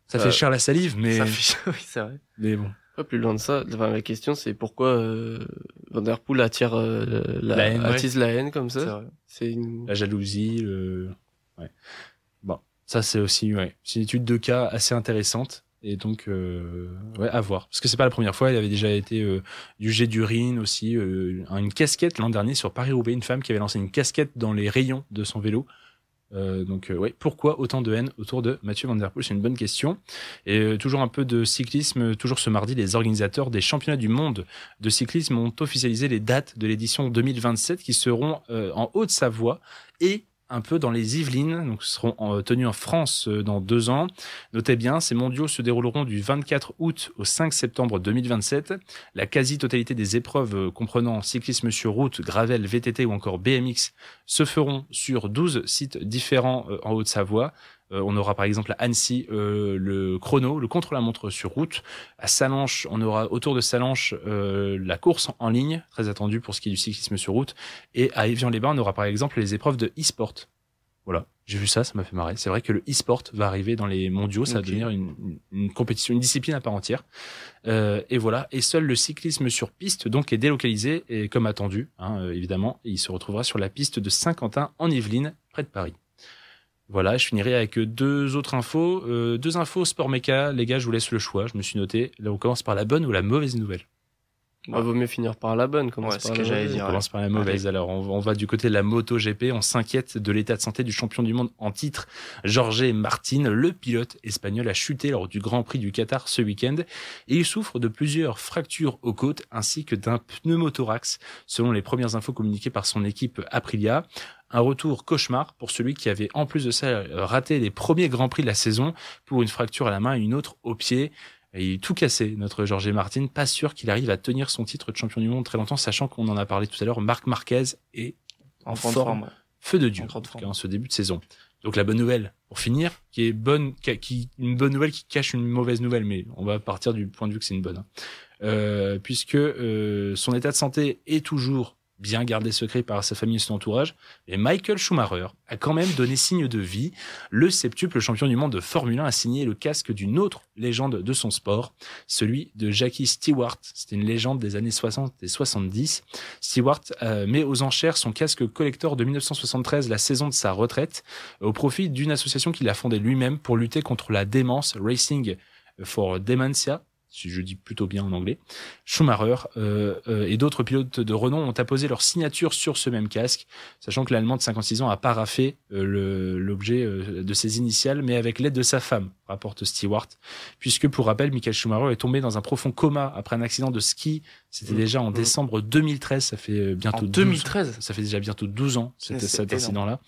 Ça fait cher la salive, mais Ça fait... Oui, c'est vrai. mais bon. Pas plus loin de ça. Enfin, la question, c'est pourquoi Van Der Poel attire La haine, attise la haine comme C'est ça. vrai. C'est une... La jalousie, ouais. Bon, ça c'est aussi c'est une étude de cas assez intéressante et donc ouais, à voir parce que c'est pas la première fois. Il avait déjà été du jet d'urine aussi, une casquette l'an dernier sur Paris-Roubaix, une femme qui avait lancé une casquette dans les rayons de son vélo. Donc ouais, pourquoi autant de haine autour de Mathieu Van Der Poel? C'est une bonne question. Et toujours un peu de cyclisme. Toujours ce mardi, les organisateurs des championnats du monde de cyclisme ont officialisé les dates de l'édition 2027 qui seront en Haute-Savoie et un peu dans les Yvelines, donc seront tenus en France dans 2 ans. Notez bien, ces mondiaux se dérouleront du 24 août au 5 septembre 2027. La quasi-totalité des épreuves comprenant cyclisme sur route, gravel, VTT ou encore BMX se feront sur 12 sites différents en Haute-Savoie. On aura par exemple à Annecy le chrono, le contre-la-montre sur route. À Sallanches, on aura autour de Sallanches la course en ligne, très attendue pour ce qui est du cyclisme sur route. Et à Évian-les-Bains, on aura par exemple les épreuves de e-sport. Voilà, j'ai vu ça m'a fait marrer. C'est vrai que le e-sport va arriver dans les mondiaux, ça va devenir une compétition, une discipline à part entière. Et voilà, et seul le cyclisme sur piste donc est délocalisé, et comme attendu, évidemment, il se retrouvera sur la piste de Saint-Quentin en Yvelines, près de Paris. Voilà, je finirai avec 2 autres infos. 2 infos sport méca. Les gars, je vous laisse le choix. Je me suis noté. Là, on commence par la bonne ou la mauvaise nouvelle? vaut mieux finir par la bonne. Ouais, c'est ce que j'allais dire. On commence par la mauvaise. Allez. Alors, on va du côté de la MotoGP. On s'inquiète de l'état de santé du champion du monde en titre, Jorge Martin. Le pilote espagnol a chuté lors du Grand Prix du Qatar ce week-end et il souffre de plusieurs fractures aux côtes ainsi que d'un pneumothorax, selon les premières infos communiquées par son équipe Aprilia. Un retour cauchemar pour celui qui avait en plus de ça raté les premiers Grands Prix de la saison pour une fracture à la main et une autre au pied. Et il est tout cassé, notre Jorge Martin. Pas sûr qu'il arrive à tenir son titre de champion du monde très longtemps, sachant qu'on en a parlé tout à l'heure, Marc Marquez est en forme, ouais. feu de Dieu, En tout cas, en ce début de saison. Donc la bonne nouvelle, pour finir, une bonne nouvelle qui cache une mauvaise nouvelle, mais on va partir du point de vue que c'est une bonne. Puisque son état de santé est toujours bien gardé secret par sa famille et son entourage, et Michael Schumacher a quand même donné signe de vie. Le septuple champion du monde de Formule 1 a signé le casque d'une autre légende de son sport, celui de Jackie Stewart. C'était une légende des années 60 et 70. Stewart met aux enchères son casque collector de 1973, la saison de sa retraite, au profit d'une association qu'il a fondée lui-même pour lutter contre la démence, Racing for Dementia, si je dis plutôt bien en anglais. Schumacher et d'autres pilotes de renom ont apposé leur signature sur ce même casque, sachant que l'Allemand de 56 ans a paraphé l'objet de ses initiales, mais avec l'aide de sa femme, rapporte Stewart, puisque pour rappel, Michael Schumacher est tombé dans un profond coma après un accident de ski. C'était déjà en décembre 2013, ça fait bientôt 2013. Ça fait déjà bientôt 12 ans, cet énorme. incident-là.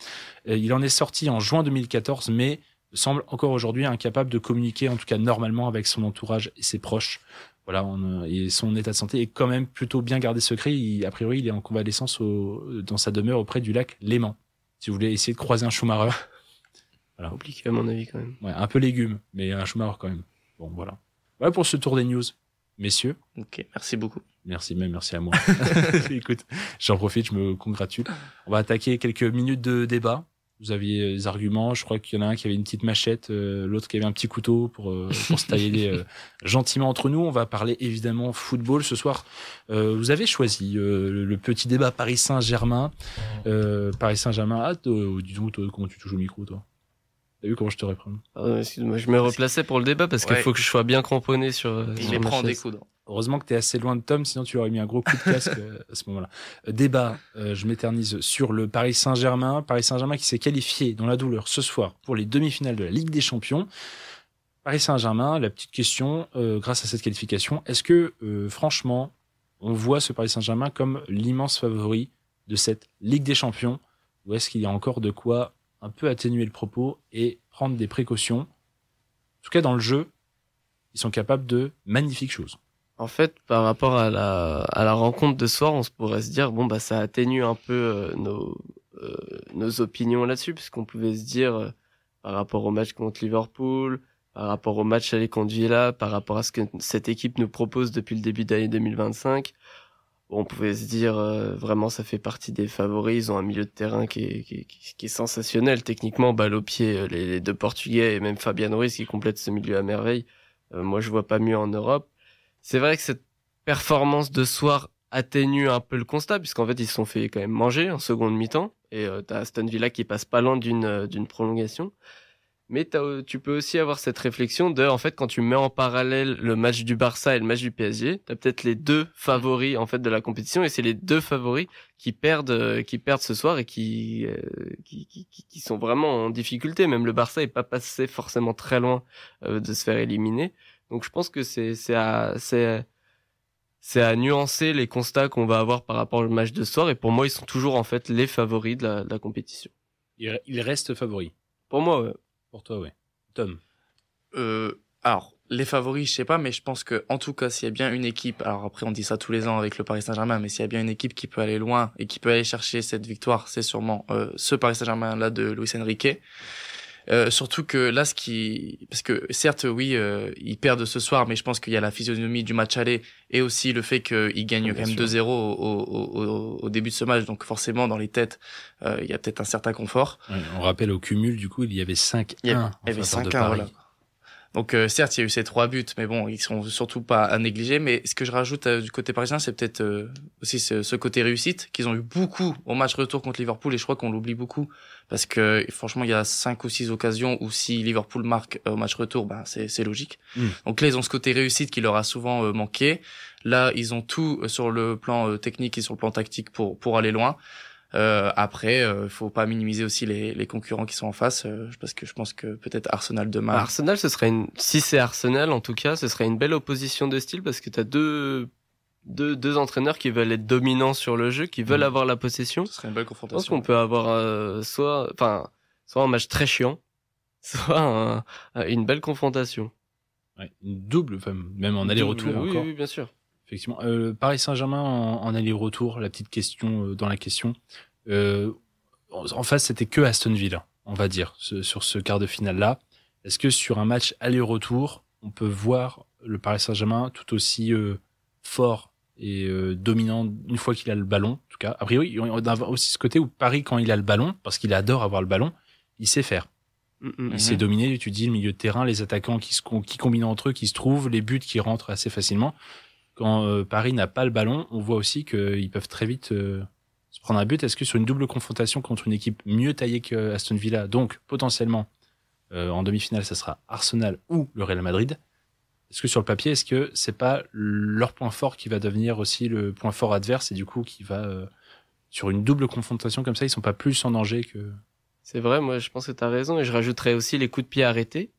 Il en est sorti en juin 2014, mais semble encore aujourd'hui incapable de communiquer, en tout cas normalement, avec son entourage et ses proches. Voilà, et son état de santé est quand même plutôt bien gardé secret. A priori, il est en convalescence dans sa demeure auprès du lac Léman. Si vous voulez essayer de croiser un Schumacher. Voilà. Compliqué à mon avis quand même. Ouais, un peu légume, mais un Schumacher quand même. Bon, voilà. Voilà pour ce tour des news, messieurs. Ok, merci beaucoup. Merci à moi. Écoute, j'en profite, je me congratule. On va attaquer quelques minutes de débat. Vous aviez des arguments, je crois qu'il y en a un qui avait une petite machette, l'autre qui avait un petit couteau pour se tailler gentiment entre nous. On va parler évidemment football ce soir. Vous avez choisi le petit débat Paris Saint-Germain. Paris Saint-Germain, dis donc, toi, comment tu touches au micro, toi? T'as vu comment je te réprends? Pardon, excuse-moi, je me replaçais pour le débat parce qu'il faut que je sois bien cramponné sur. Il les prend en découdre. Heureusement que t'es assez loin de Tom, sinon tu aurais mis un gros coup de casque à ce moment-là. Débat, je m'éternise sur le Paris Saint-Germain. Paris Saint-Germain qui s'est qualifié dans la douleur ce soir pour les demi-finales de la Ligue des Champions. Paris Saint-Germain, la petite question, grâce à cette qualification, est-ce que franchement, on voit ce Paris Saint-Germain comme l'immense favori de cette Ligue des Champions, ou est-ce qu'il y a encore de quoi un peu atténuer le propos et prendre des précautions? En tout cas, dans le jeu, ils sont capables de magnifiques choses. En fait, par rapport à la rencontre de ce soir, on se pourrait se dire, bon, bah, ça atténue un peu nos opinions là-dessus, puisqu'on pouvait se dire, par rapport au match contre Liverpool, par rapport au match aller contre Villa, par rapport à ce que cette équipe nous propose depuis le début d'année 2025, on pouvait se dire, vraiment, ça fait partie des favoris. Ils ont un milieu de terrain qui est sensationnel. Techniquement, balle au pied, les deux Portugais et même Fabian Ruiz qui complète ce milieu à merveille. Moi, je vois pas mieux en Europe. C'est vrai que cette performance de soir atténue un peu le constat, puisqu'en fait, ils se sont fait quand même manger en seconde mi-temps. Et t'as Aston Villa qui passe pas loin d'une prolongation. Mais tu peux aussi avoir cette réflexion de, en fait, quand tu mets en parallèle le match du Barça et le match du PSG, t'as peut-être les deux favoris, en fait, de la compétition, et c'est les deux favoris qui perdent ce soir et qui sont vraiment en difficulté. Même le Barça est pas passé forcément très loin, de se faire éliminer. Donc, je pense que c'est à nuancer les constats qu'on va avoir par rapport au match de ce soir, et pour moi, ils sont toujours, en fait, les favoris de la compétition. Il reste favori. Pour moi, ouais. Pour toi, ouais. Tom. Alors, les favoris, je sais pas, mais je pense que, en tout cas, s'il y a bien une équipe, alors après, on dit ça tous les ans avec le Paris Saint-Germain, mais s'il y a bien une équipe qui peut aller loin et qui peut aller chercher cette victoire, c'est sûrement ce Paris Saint-Germain-là de Luis Enrique. Surtout que là, parce que certes, oui, ils perdent ce soir, mais je pense qu'il y a la physionomie du match aller et aussi le fait qu'ils gagnent quand même 2-0 au début de ce match. Donc forcément, dans les têtes, il y a peut-être un certain confort. Ouais, on rappelle au cumul, du coup, il y avait 5-1. Il y avait 5-1, voilà. Donc certes, il y a eu ces 3 buts, mais bon, ils sont surtout pas à négliger. Mais ce que je rajoute du côté parisien, c'est peut-être aussi ce côté réussite qu'ils ont eu beaucoup au match retour contre Liverpool, et je crois qu'on l'oublie beaucoup parce que franchement, il y a 5 ou 6 occasions où si Liverpool marque au match retour, ben c'est logique. Donc là, ils ont ce côté réussite qui leur a souvent manqué. Là, ils ont tout sur le plan technique et sur le plan tactique pour aller loin. Après, faut pas minimiser aussi les concurrents qui sont en face, parce que je pense que peut-être Arsenal demain. Arsenal, si c'est Arsenal, en tout cas, ce serait une belle opposition de style, parce que t'as deux entraîneurs qui veulent être dominants sur le jeu, qui veulent avoir la possession. Ce serait une belle confrontation. Je pense qu'on peut avoir soit un match très chiant, soit une belle confrontation. Ouais, une double, enfin, même en aller-retour encore. Oui, bien sûr. Effectivement. Paris Saint-Germain en aller-retour, la petite question dans la question. En face, c'était que Aston Villa, on va dire, sur ce quart de finale-là. Est-ce que sur un match aller-retour, on peut voir le Paris Saint-Germain tout aussi fort et dominant une fois qu'il a le ballon, en tout cas? A priori, on a aussi ce côté où Paris, quand il a le ballon, parce qu'il adore avoir le ballon, il sait faire. Il sait dominer, tu dis, le milieu de terrain, les attaquants qui combinent entre eux, qui se trouvent, les buts qui rentrent assez facilement. Quand Paris n'a pas le ballon, on voit aussi qu'ils peuvent très vite se prendre un but. Est-ce que sur une double confrontation contre une équipe mieux taillée que Aston Villa, donc potentiellement en demi-finale, ça sera Arsenal ou le Real Madrid, est-ce que sur le papier, est-ce que c'est pas leur point fort qui va devenir aussi le point fort adverse, et du coup qui va sur une double confrontation comme ça, ils sont pas plus en danger que... C'est vrai, moi je pense que tu as raison, et je rajouterais aussi les coups de pied arrêtés.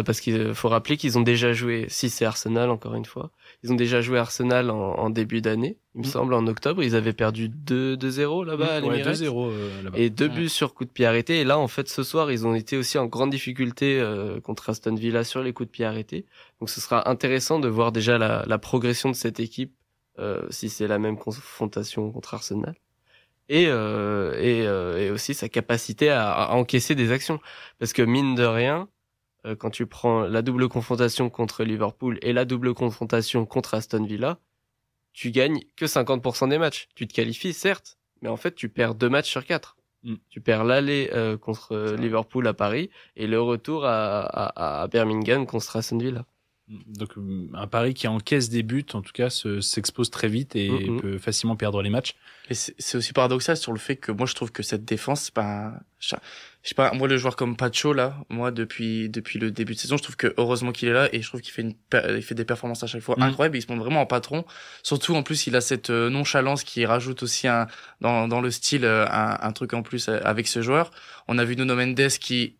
Parce qu'il faut rappeler qu'ils ont déjà joué, si c'est Arsenal encore une fois, ils ont déjà joué Arsenal en début d'année, il me semble, en octobre. Ils avaient perdu 2-0 là-bas à l'Emirates. 2-0 là-bas. Et 2 buts sur coups de pied arrêtés. Et là, en fait, ce soir, ils ont été aussi en grande difficulté contre Aston Villa sur les coups de pied arrêtés. Donc ce sera intéressant de voir déjà la progression de cette équipe, si c'est la même confrontation contre Arsenal. Et aussi sa capacité à encaisser des actions. Parce que mine de rien, quand tu prends la double confrontation contre Liverpool et la double confrontation contre Aston Villa, tu gagnes que 50% des matchs. Tu te qualifies, certes, mais en fait, tu perds 2 matchs sur 4. Tu perds l'aller contre Liverpool à Paris et le retour à Birmingham contre Aston Villa. Donc un Paris qui encaisse des buts, en tout cas, s'expose très vite et peut facilement perdre les matchs. Et c'est aussi paradoxal sur le fait que moi je trouve que cette défense, je sais pas, moi le joueur comme Pacho là, moi depuis le début de saison, je trouve que heureusement qu'il est là, et je trouve qu'il fait des performances à chaque fois incroyables. Il se montre vraiment en patron. Surtout en plus il a cette nonchalance qui rajoute aussi dans le style un truc en plus avec ce joueur. On a vu Nuno Mendes qui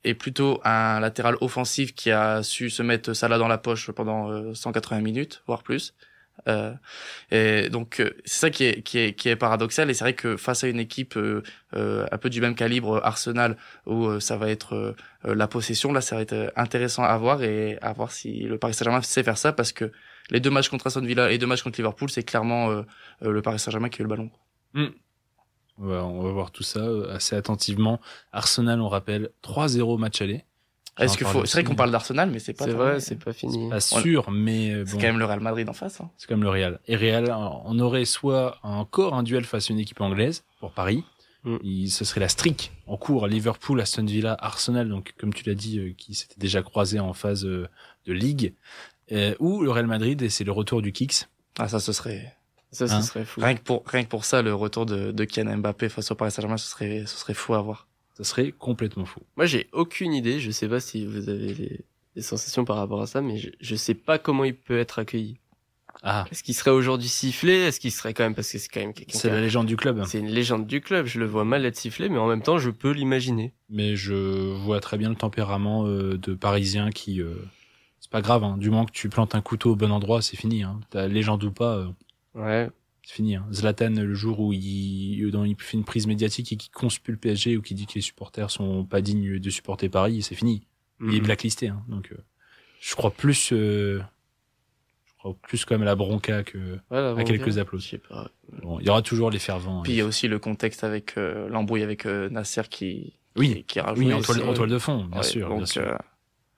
est plutôt un latéral offensif qui a su se mettre Salah dans la poche pendant 180 minutes, voire plus. Et donc c'est ça qui est paradoxal, et c'est vrai que face à une équipe un peu du même calibre, Arsenal, où ça va être la possession, là ça va être intéressant à voir, et à voir si le Paris Saint-Germain sait faire ça, parce que les 2 matchs contre Aston Villa et 2 matchs contre Liverpool, c'est clairement le Paris Saint-Germain qui a eu le ballon. On va voir tout ça assez attentivement. Arsenal, on rappelle, 3-0 match aller. C'est vrai qu'on parle d'Arsenal, mais c'est pas vrai, c'est pas fini. Pas sûr, mais c'est quand même le Real Madrid en face. Hein. C'est comme le Real. Et Real, on aurait soit encore un duel face à une équipe anglaise pour Paris. Ce serait la streak en cours, Liverpool, Aston Villa, Arsenal, donc comme tu l'as dit, qui s'étaient déjà croisés en phase de ligue, ou le Real Madrid, et c'est le retour du Kicks. Ah, ça, ce serait fou. Rien que pour ça, le retour de Kylian Mbappé face au Paris Saint-Germain, ce serait fou à voir. Ça serait complètement fou. Moi, j'ai aucune idée. Je sais pas si vous avez des sensations par rapport à ça, mais je sais pas comment il peut être accueilli. Ah. Est-ce qu'il serait aujourd'hui sifflé? Est-ce qu'il serait quand même, parce que c'est quand même quelqu'un. C'est la légende du club. C'est une légende du club. Je le vois mal être sifflé, mais en même temps, je peux l'imaginer. Mais je vois très bien le tempérament de Parisien qui, c'est pas grave, hein. Du moment que tu plantes un couteau au bon endroit, c'est fini, hein. T'as légende ou pas. Ouais. C'est fini, hein. Zlatan, le jour où il fait une prise médiatique et qu'il conspue le PSG ou qu'il dit que les supporters sont pas dignes de supporter Paris, c'est fini. Il est blacklisté, hein. Donc, je crois plus quand même à la bronca que à quelques applaudissements. Je sais pas. Bon, il y aura toujours les fervents. Puis il y a aussi le contexte avec l'embrouille avec Nasser qui rajoute. Oui, en toile de fond, bien sûr.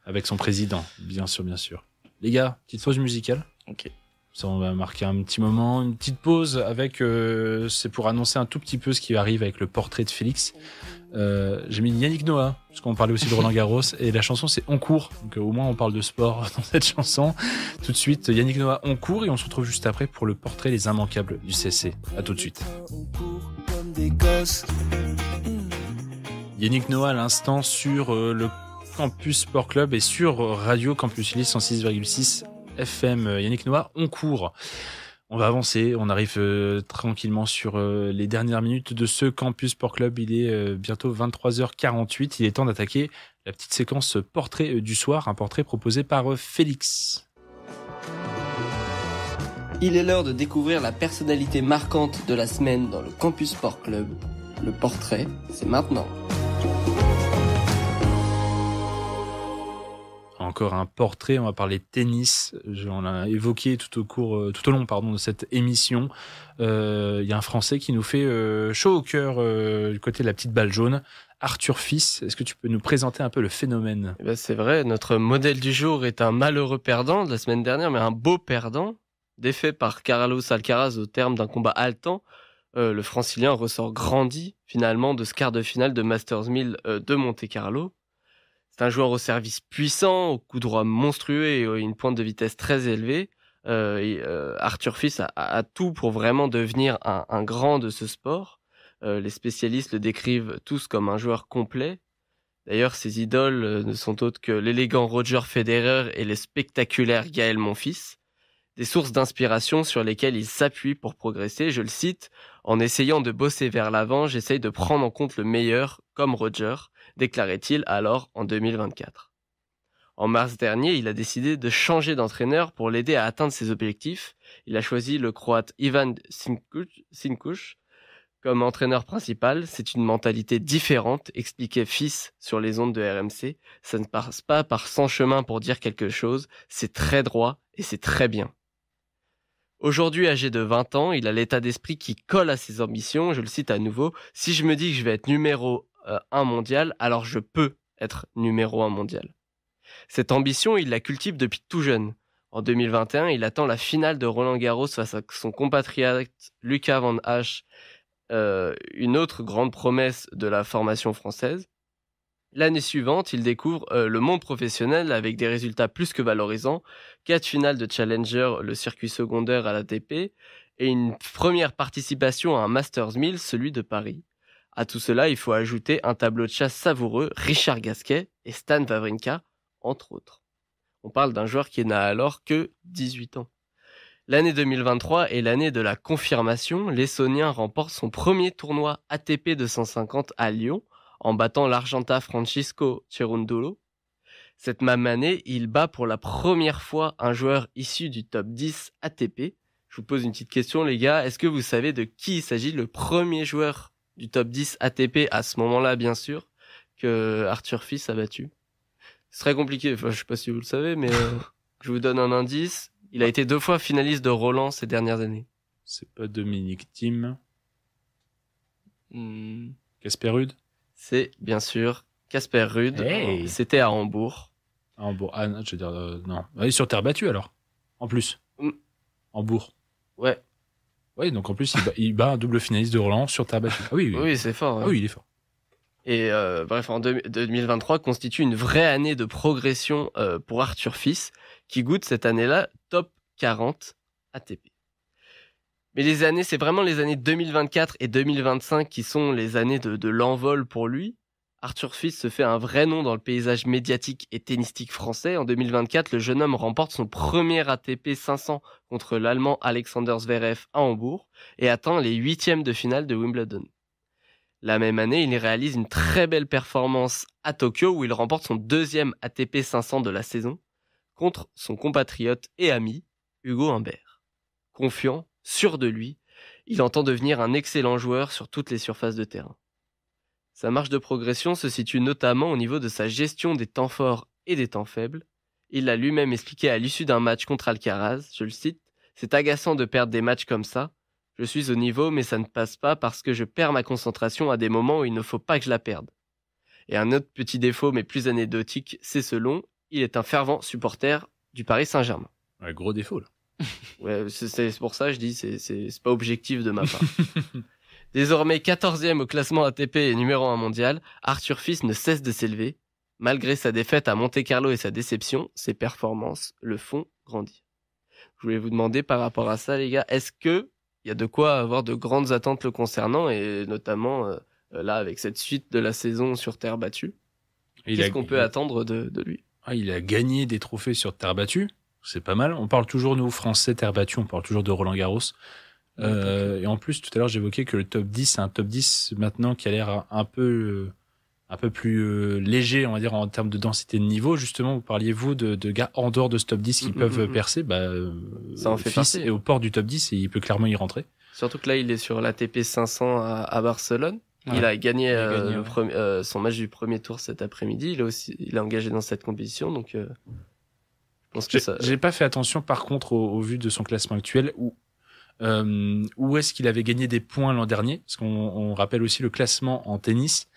Avec son président, bien sûr. Les gars, petite pause musicale. Ok. Ça, on va marquer un petit moment, une petite pause avec, c'est pour annoncer un tout petit peu ce qui arrive avec le portrait de Félix. J'ai mis Yannick Noah, parce qu'on parlait aussi de Roland Garros, et la chanson c'est On court, donc au moins on parle de sport dans cette chanson. Tout de suite, Yannick Noah, On court, et on se retrouve juste après pour le portrait Les Immanquables du CC. À tout de suite. Yannick Noah à l'instant sur le Campus Sport Club et sur Radio Campus Lille 106,6 FM. Yannick Noah, On court. On va avancer, on arrive tranquillement sur les dernières minutes de ce Campus Sport Club. Il est bientôt 23h48. Il est temps d'attaquer la petite séquence portrait du soir, un portrait proposé par Félix. Il est l'heure de découvrir la personnalité marquante de la semaine dans le Campus Sport Club. Le portrait, c'est maintenant. Encore un portrait, on va parler tennis. On l'a évoqué tout au long de cette émission. Il y a un Français qui nous fait chaud au cœur du côté de la petite balle jaune. Arthur Fils, est-ce que tu peux nous présenter un peu le phénomène ? C'est vrai, notre modèle du jour est un malheureux perdant de la semaine dernière, mais un beau perdant. Défait par Carlos Alcaraz au terme d'un combat haletant, le Francilien ressort grandi finalement de ce quart de finale de Masters 1000 de Monte-Carlo. C'est un joueur au service puissant, au coup droit monstrueux et une pointe de vitesse très élevée. Arthur Fils a tout pour vraiment devenir un grand de ce sport. Les spécialistes le décrivent tous comme un joueur complet. D'ailleurs, ses idoles ne sont autres que l'élégant Roger Federer et le spectaculaire Gaël Monfils. Des sources d'inspiration sur lesquelles il s'appuie pour progresser. Je le cite, « En essayant de bosser vers l'avant, j'essaye de prendre en compte le meilleur, comme Roger », déclarait-il alors en 2024. En mars dernier, il a décidé de changer d'entraîneur pour l'aider à atteindre ses objectifs. Il a choisi le Croate Ivan Sinkuš comme entraîneur principal. C'est une mentalité différente, expliquait Fils sur les ondes de RMC. Ça ne passe pas par 100 chemins pour dire quelque chose, c'est très droit et c'est très bien. Aujourd'hui, âgé de 20 ans, il a l'état d'esprit qui colle à ses ambitions. Je le cite à nouveau, « Si je me dis que je vais être numéro 1 mondial, alors je peux être numéro 1 mondial. » Cette ambition, il la cultive depuis tout jeune. En 2021, il attend la finale de Roland Garros face à son compatriote Lucas Van Hache, une autre grande promesse de la formation française. L'année suivante, il découvre le monde professionnel avec des résultats plus que valorisants, 4 finales de Challenger, le circuit secondaire à l'ATP, et une première participation à un Masters 1000, celui de Paris. À tout cela, il faut ajouter un tableau de chasse savoureux, Richard Gasquet et Stan Wawrinka, entre autres. On parle d'un joueur qui n'a alors que 18 ans. L'année 2023 est l'année de la confirmation. L'Essonien remporte son premier tournoi ATP 250 à Lyon, en battant l'Argentin Francisco Cerundolo. Cette même année, il bat pour la première fois un joueur issu du top 10 ATP. Je vous pose une petite question, les gars. Est-ce que vous savez de qui il s'agit, le premier joueur du top 10 ATP à ce moment-là, bien sûr, que Arthur Fils a battu? C'est très compliqué, enfin, je sais pas si vous le savez, mais je vous donne un indice. Il a été 2 fois finaliste de Roland ces dernières années. C'est pas Dominique Thiem. Casper Ruud. C'est bien sûr Casper Ruud. Hey. C'était à Hambourg. À Hambourg. Ah non, je veux dire, non. Ah, sur terre battue alors. En plus. Hambourg. Ouais. Ouais, donc en plus, il bat un double finaliste de Roland sur terre battue. Ah oui, oui. Oui, c'est fort. Ah oui, il est fort. Et bref, en 2023 constitue une vraie année de progression pour Arthur Fils, qui goûte cette année-là top 40 ATP. Mais c'est vraiment les années 2024 et 2025 qui sont les années de l'envol pour lui. Arthur Fils se fait un vrai nom dans le paysage médiatique et tennistique français. En 2024, le jeune homme remporte son premier ATP 500 contre l'Allemand Alexander Zverev à Hambourg et atteint les 8e de finale de Wimbledon. La même année, il réalise une très belle performance à Tokyo où il remporte son 2e ATP 500 de la saison contre son compatriote et ami Hugo Humbert. Confiant, sûr de lui, il entend devenir un excellent joueur sur toutes les surfaces de terrain. Sa marge de progression se situe notamment au niveau de sa gestion des temps forts et des temps faibles. Il l'a lui-même expliqué à l'issue d'un match contre Alcaraz, je le cite, « C'est agaçant de perdre des matchs comme ça. Je suis au niveau, mais ça ne passe pas parce que je perds ma concentration à des moments où il ne faut pas que je la perde. » Et un autre petit défaut, mais plus anecdotique, c'est selon, il est un fervent supporter du Paris Saint-Germain. Ouais, gros défaut, là. Ouais, c'est pour ça que je dis, c'est pas objectif de ma part. Désormais 14e au classement ATP et numéro 1 mondial, Arthur Fils ne cesse de s'élever. Malgré sa défaite à Monte-Carlo et sa déception, ses performances le font grandir. Je voulais vous demander par rapport à ça, les gars, est-ce que il y a de quoi avoir de grandes attentes le concernant, et notamment là avec cette suite de la saison sur terre battue, qu'est-ce qu'on peut attendre de lui? Il a gagné des trophées sur terre battue, c'est pas mal. On parle toujours, nous Français, terre battue, on parle toujours de Roland Garros. Et en plus, tout à l'heure, j'évoquais que le top 10, c'est un top 10 maintenant qui a l'air un peu plus léger, on va dire, en termes de densité de niveau. Justement, vous parliez, vous, de gars en dehors de ce top 10 qui peuvent percer. Ça en fait partie. Et au port du top 10, et il peut clairement y rentrer. Surtout que là, il est sur l'ATP 500 à Barcelone. Ouais. Il a gagné, son match du premier tour cet après-midi. Il est engagé dans cette compétition, donc je pense que ça... J'ai pas fait attention, par contre, au vu de son classement actuel, où est-ce qu'il avait gagné des points l'an dernier, parce qu'on rappelle aussi le classement en tennis.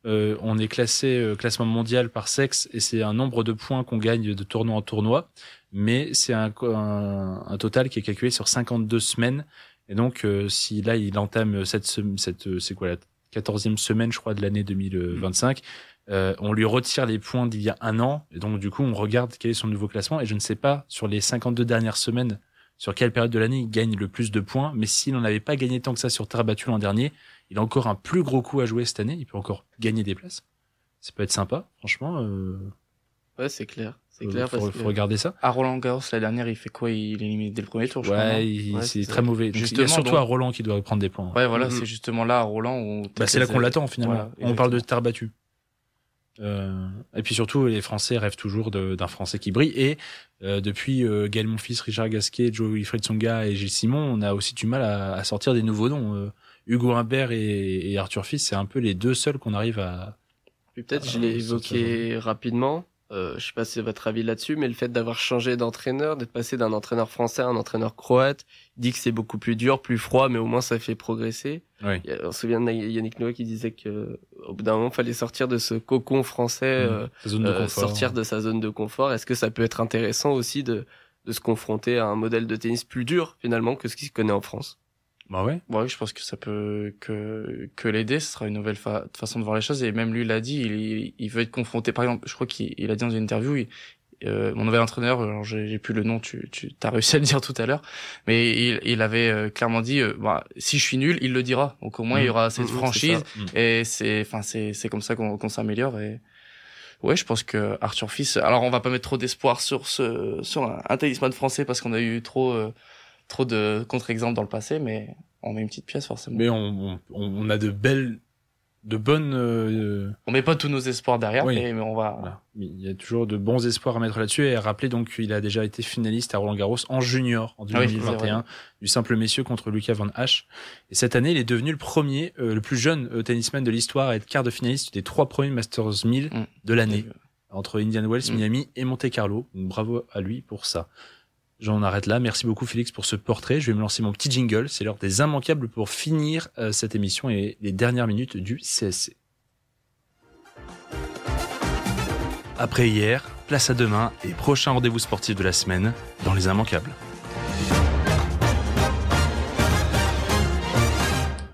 On est classé classement mondial par sexe, et c'est un nombre de points qu'on gagne de tournoi en tournoi, mais c'est un total qui est calculé sur 52 semaines. Et donc si là il entame c'est quoi, la 14e semaine, je crois, de l'année 2025, on lui retire les points d'il y a un an, et donc du coup on regarde quel est son nouveau classement, et je ne sais pas sur les 52 dernières semaines sur quelle période de l'année il gagne le plus de points, mais s'il n'en avait pas gagné tant que ça sur terre battue l'an dernier, il a encore un plus gros coup à jouer cette année, il peut encore gagner des places. Ça peut être sympa, franchement. Ouais, c'est clair. C'est clair, faut regarder ça. À Roland Garros, la dernière, il fait quoi? Il est éliminé dès le premier tour, je crois. C'est très mauvais. Donc, il y a surtout à Roland qui doit prendre des points. Ouais, voilà, c'est justement là, à Roland, où... c'est là qu'on l'attend, finalement. Voilà, on parle de terre battue. Et puis surtout, les Français rêvent toujours d'un Français qui brille. Et depuis Gaël Monfils, Richard Gasquet, Joe-Wilfried Tsonga et Gilles Simon, on a aussi du mal à sortir des nouveaux noms. Hugo Humbert et Arthur Fils, c'est un peu les deux seuls qu'on arrive à... Peut-être, je l'ai évoqué rapidement. Je sais pas si c'est votre avis là-dessus, mais le fait d'avoir changé d'entraîneur, d'être passé d'un entraîneur français à un entraîneur croate, il dit que c'est beaucoup plus dur, plus froid, mais au moins ça fait progresser. Oui. On se souvient de Yannick Noah qui disait que au bout d'un moment, il fallait sortir de ce cocon français, sortir de sa zone de confort. Est-ce que ça peut être intéressant aussi de se confronter à un modèle de tennis plus dur finalement que ce qui se connaît en France? Bah ouais. Ouais, je pense que ça peut que l'aider. Ce sera une nouvelle façon de voir les choses. Et même lui l'a dit, il veut être confronté. Par exemple, je crois qu'il a dit dans une interview, mon nouvel entraîneur, alors j'ai plus le nom, tu t'as réussi à le dire tout à l'heure, mais il avait clairement dit, si je suis nul, il le dira. Donc au moins il y aura cette franchise, et c'est comme ça qu'on s'améliore. Et ouais, je pense que Arthur Fils. Alors on va pas mettre trop d'espoir sur un tennisman français parce qu'on a eu trop de contre-exemples dans le passé, mais on met une petite pièce forcément. Mais on a de bonnes... On met pas tous nos espoirs derrière, oui. mais on va... Voilà. Il y a toujours de bons espoirs à mettre là-dessus, et à rappeler donc qu'il a déjà été finaliste à Roland Garros en junior en 2021, du simple messieurs contre Lucas Van Hache. Et cette année, il est devenu le plus jeune tennisman de l'histoire à être quart de finaliste des 3 premiers Masters 1000 de l'année, entre Indian Wells, Miami et Monte Carlo. Donc, bravo à lui pour ça. J'en arrête là. Merci beaucoup Félix pour ce portrait. Je vais me lancer mon petit jingle. C'est l'heure des immanquables pour finir cette émission et les dernières minutes du CSC. Après hier, place à demain et prochain rendez-vous sportif de la semaine dans les immanquables.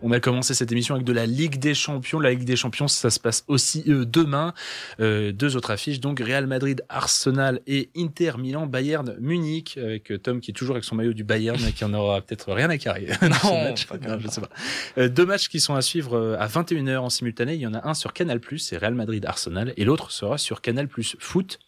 On a commencé cette émission avec de la Ligue des Champions. La Ligue des Champions, ça se passe aussi demain. Deux autres affiches, donc Real Madrid, Arsenal et Inter Milan, Bayern, Munich, avec Tom qui est toujours avec son maillot du Bayern, mais qui en aura peut-être rien à carrer. Non, je sais pas. Deux matchs qui sont à suivre à 21h en simultané. Il y en a un sur Canal+, c'est Real Madrid, Arsenal, et l'autre sera sur Canal+, Foot.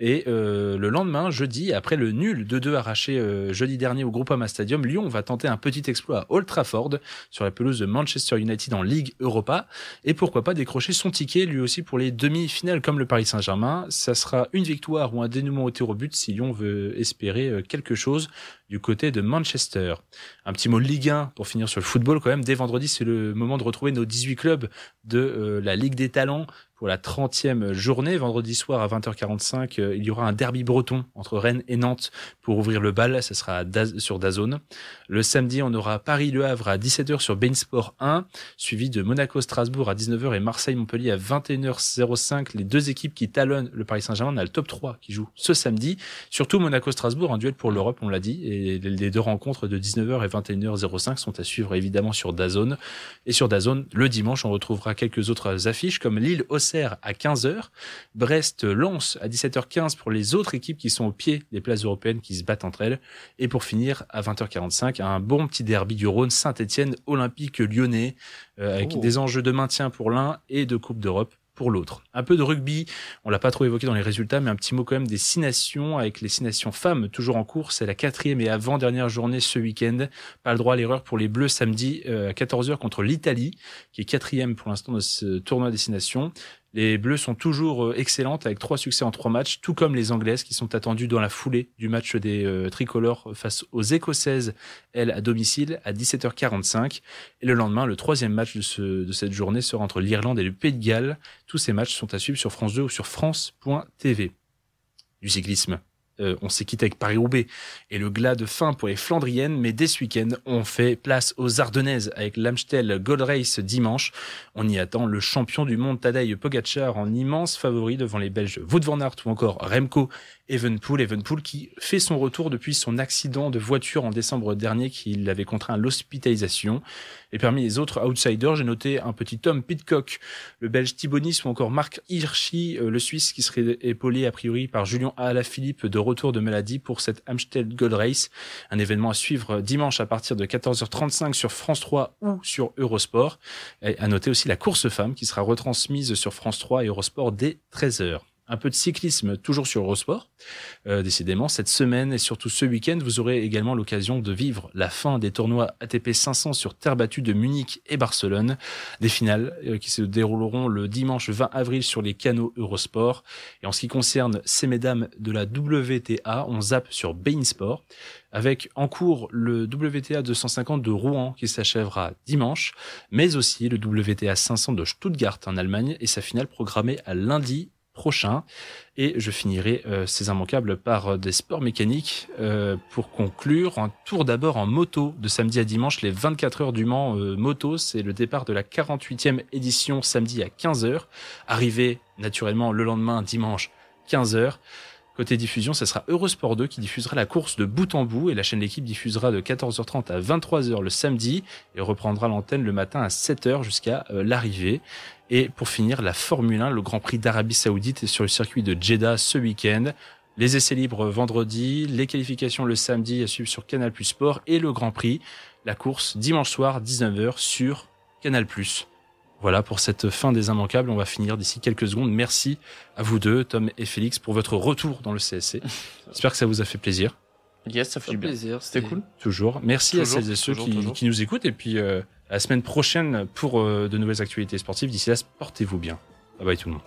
Et le lendemain, jeudi, après le nul 2-2 arraché jeudi dernier au Groupama Stadium, Lyon va tenter un petit exploit à Old Trafford sur la pelouse de Manchester United en Ligue Europa, et pourquoi pas décrocher son ticket lui aussi pour les demi-finales comme le Paris Saint-Germain. Ça sera une victoire ou un dénouement au tir au but si Lyon veut espérer quelque chose du côté de Manchester. Un petit mot de Ligue 1 pour finir sur le football quand même. Dès vendredi, c'est le moment de retrouver nos 18 clubs de la Ligue des Talents pour la 30e journée. Vendredi soir à 20h45, il y aura un derby breton entre Rennes et Nantes pour ouvrir le bal. Ça sera sur DAZN. Le samedi, on aura Paris-Le Havre à 17h sur beIN Sport 1, suivi de Monaco-Strasbourg à 19h et Marseille-Montpellier à 21h05. Les deux équipes qui talonnent le Paris Saint-Germain, on a le top 3 qui joue ce samedi. Surtout Monaco-Strasbourg, un duel pour l'Europe, on l'a dit. Et les deux rencontres de 19h et 21h05 sont à suivre évidemment sur DAZN. Et sur DAZN, le dimanche, on retrouvera quelques autres affiches comme Lille-Auxerre à 15h, Brest-Lens à 17h15 pour les autres équipes qui sont au pied des places européennes qui se battent entre elles. Et pour finir, à 20h45, un bon petit derby du Rhône, Saint-Étienne, Olympique Lyonnais, avec des enjeux de maintien pour l'un et de Coupe d'Europe pour l'autre. Un peu de rugby, on l'a pas trop évoqué dans les résultats, mais un petit mot quand même des 6 nations, avec les 6 nations femmes toujours en cours. C'est la 4e et avant-dernière journée ce week-end. Pas le droit à l'erreur pour les Bleus samedi à 14h contre l'Italie, qui est 4e pour l'instant de ce tournoi des 6 nations. Les Bleus sont toujours excellentes avec 3 succès en 3 matchs, tout comme les Anglaises qui sont attendues dans la foulée du match des tricolores face aux Écossaises, elles à domicile à 17h45. Et le lendemain, le 3e match de cette journée sera entre l'Irlande et le Pays de Galles. Tous ces matchs sont à suivre sur France 2 ou sur France.tv. Du cyclisme. On s'est quitté avec Paris-Roubaix et le glas de fin pour les Flandriennes, mais dès ce week-end, on fait place aux Ardennaises avec l'Amstel Gold Race dimanche. On y attend le champion du monde Tadej Pogačar en immense favori devant les Belges Wout van Aert ou encore Remco Evenepoel qui fait son retour depuis son accident de voiture en décembre dernier qui l'avait contraint à l'hospitalisation. Et parmi les autres outsiders, j'ai noté un petit Tom Pidcock, le Belge Thibaut Nice ou encore Marc Hirschi, le Suisse qui serait épaulé a priori par Julien Alaphilippe de retour de maladie pour cette Amstel Gold Race. Un événement à suivre dimanche à partir de 14h35 sur France 3 ou sur Eurosport. Et à noter aussi la course femme qui sera retransmise sur France 3 et Eurosport dès 13h. Un peu de cyclisme toujours sur Eurosport. Décidément, cette semaine et surtout ce week-end, vous aurez également l'occasion de vivre la fin des tournois ATP 500 sur terre battue de Munich et Barcelone. Des finales qui se dérouleront le dimanche 20 avril sur les canaux Eurosport. Et en ce qui concerne ces mesdames de la WTA, on zappe sur beIN Sport avec en cours le WTA 250 de Rouen qui s'achèvera dimanche, mais aussi le WTA 500 de Stuttgart en Allemagne et sa finale programmée à lundi prochain. Et je finirai ces immanquables par des sports mécaniques pour conclure. Un tour d'abord en moto de samedi à dimanche, les 24 heures du Mans moto. C'est le départ de la 48e édition samedi à 15h. Arrivé naturellement le lendemain dimanche 15h. Côté diffusion, ça sera Eurosport 2 qui diffusera la course de bout en bout et la chaîne L'équipe diffusera de 14h30 à 23h le samedi et reprendra l'antenne le matin à 7h jusqu'à l'arrivée. Et pour finir, la Formule 1, le Grand Prix d'Arabie Saoudite est sur le circuit de Jeddah ce week-end. Les essais libres vendredi, les qualifications le samedi à suivre sur Canal+ Sport et le Grand Prix, la course dimanche soir 19h sur Canal+. Voilà pour cette fin des immanquables. On va finir d'ici quelques secondes. Merci à vous deux, Tom et Félix, pour votre retour dans le CSC. J'espère que ça vous a fait plaisir. Yes, ça fait du plaisir. C'était cool. Toujours. Merci à celles et ceux qui nous écoutent. Et puis, à la semaine prochaine pour de nouvelles actualités sportives. D'ici là, portez-vous bien. Bye bye tout le monde.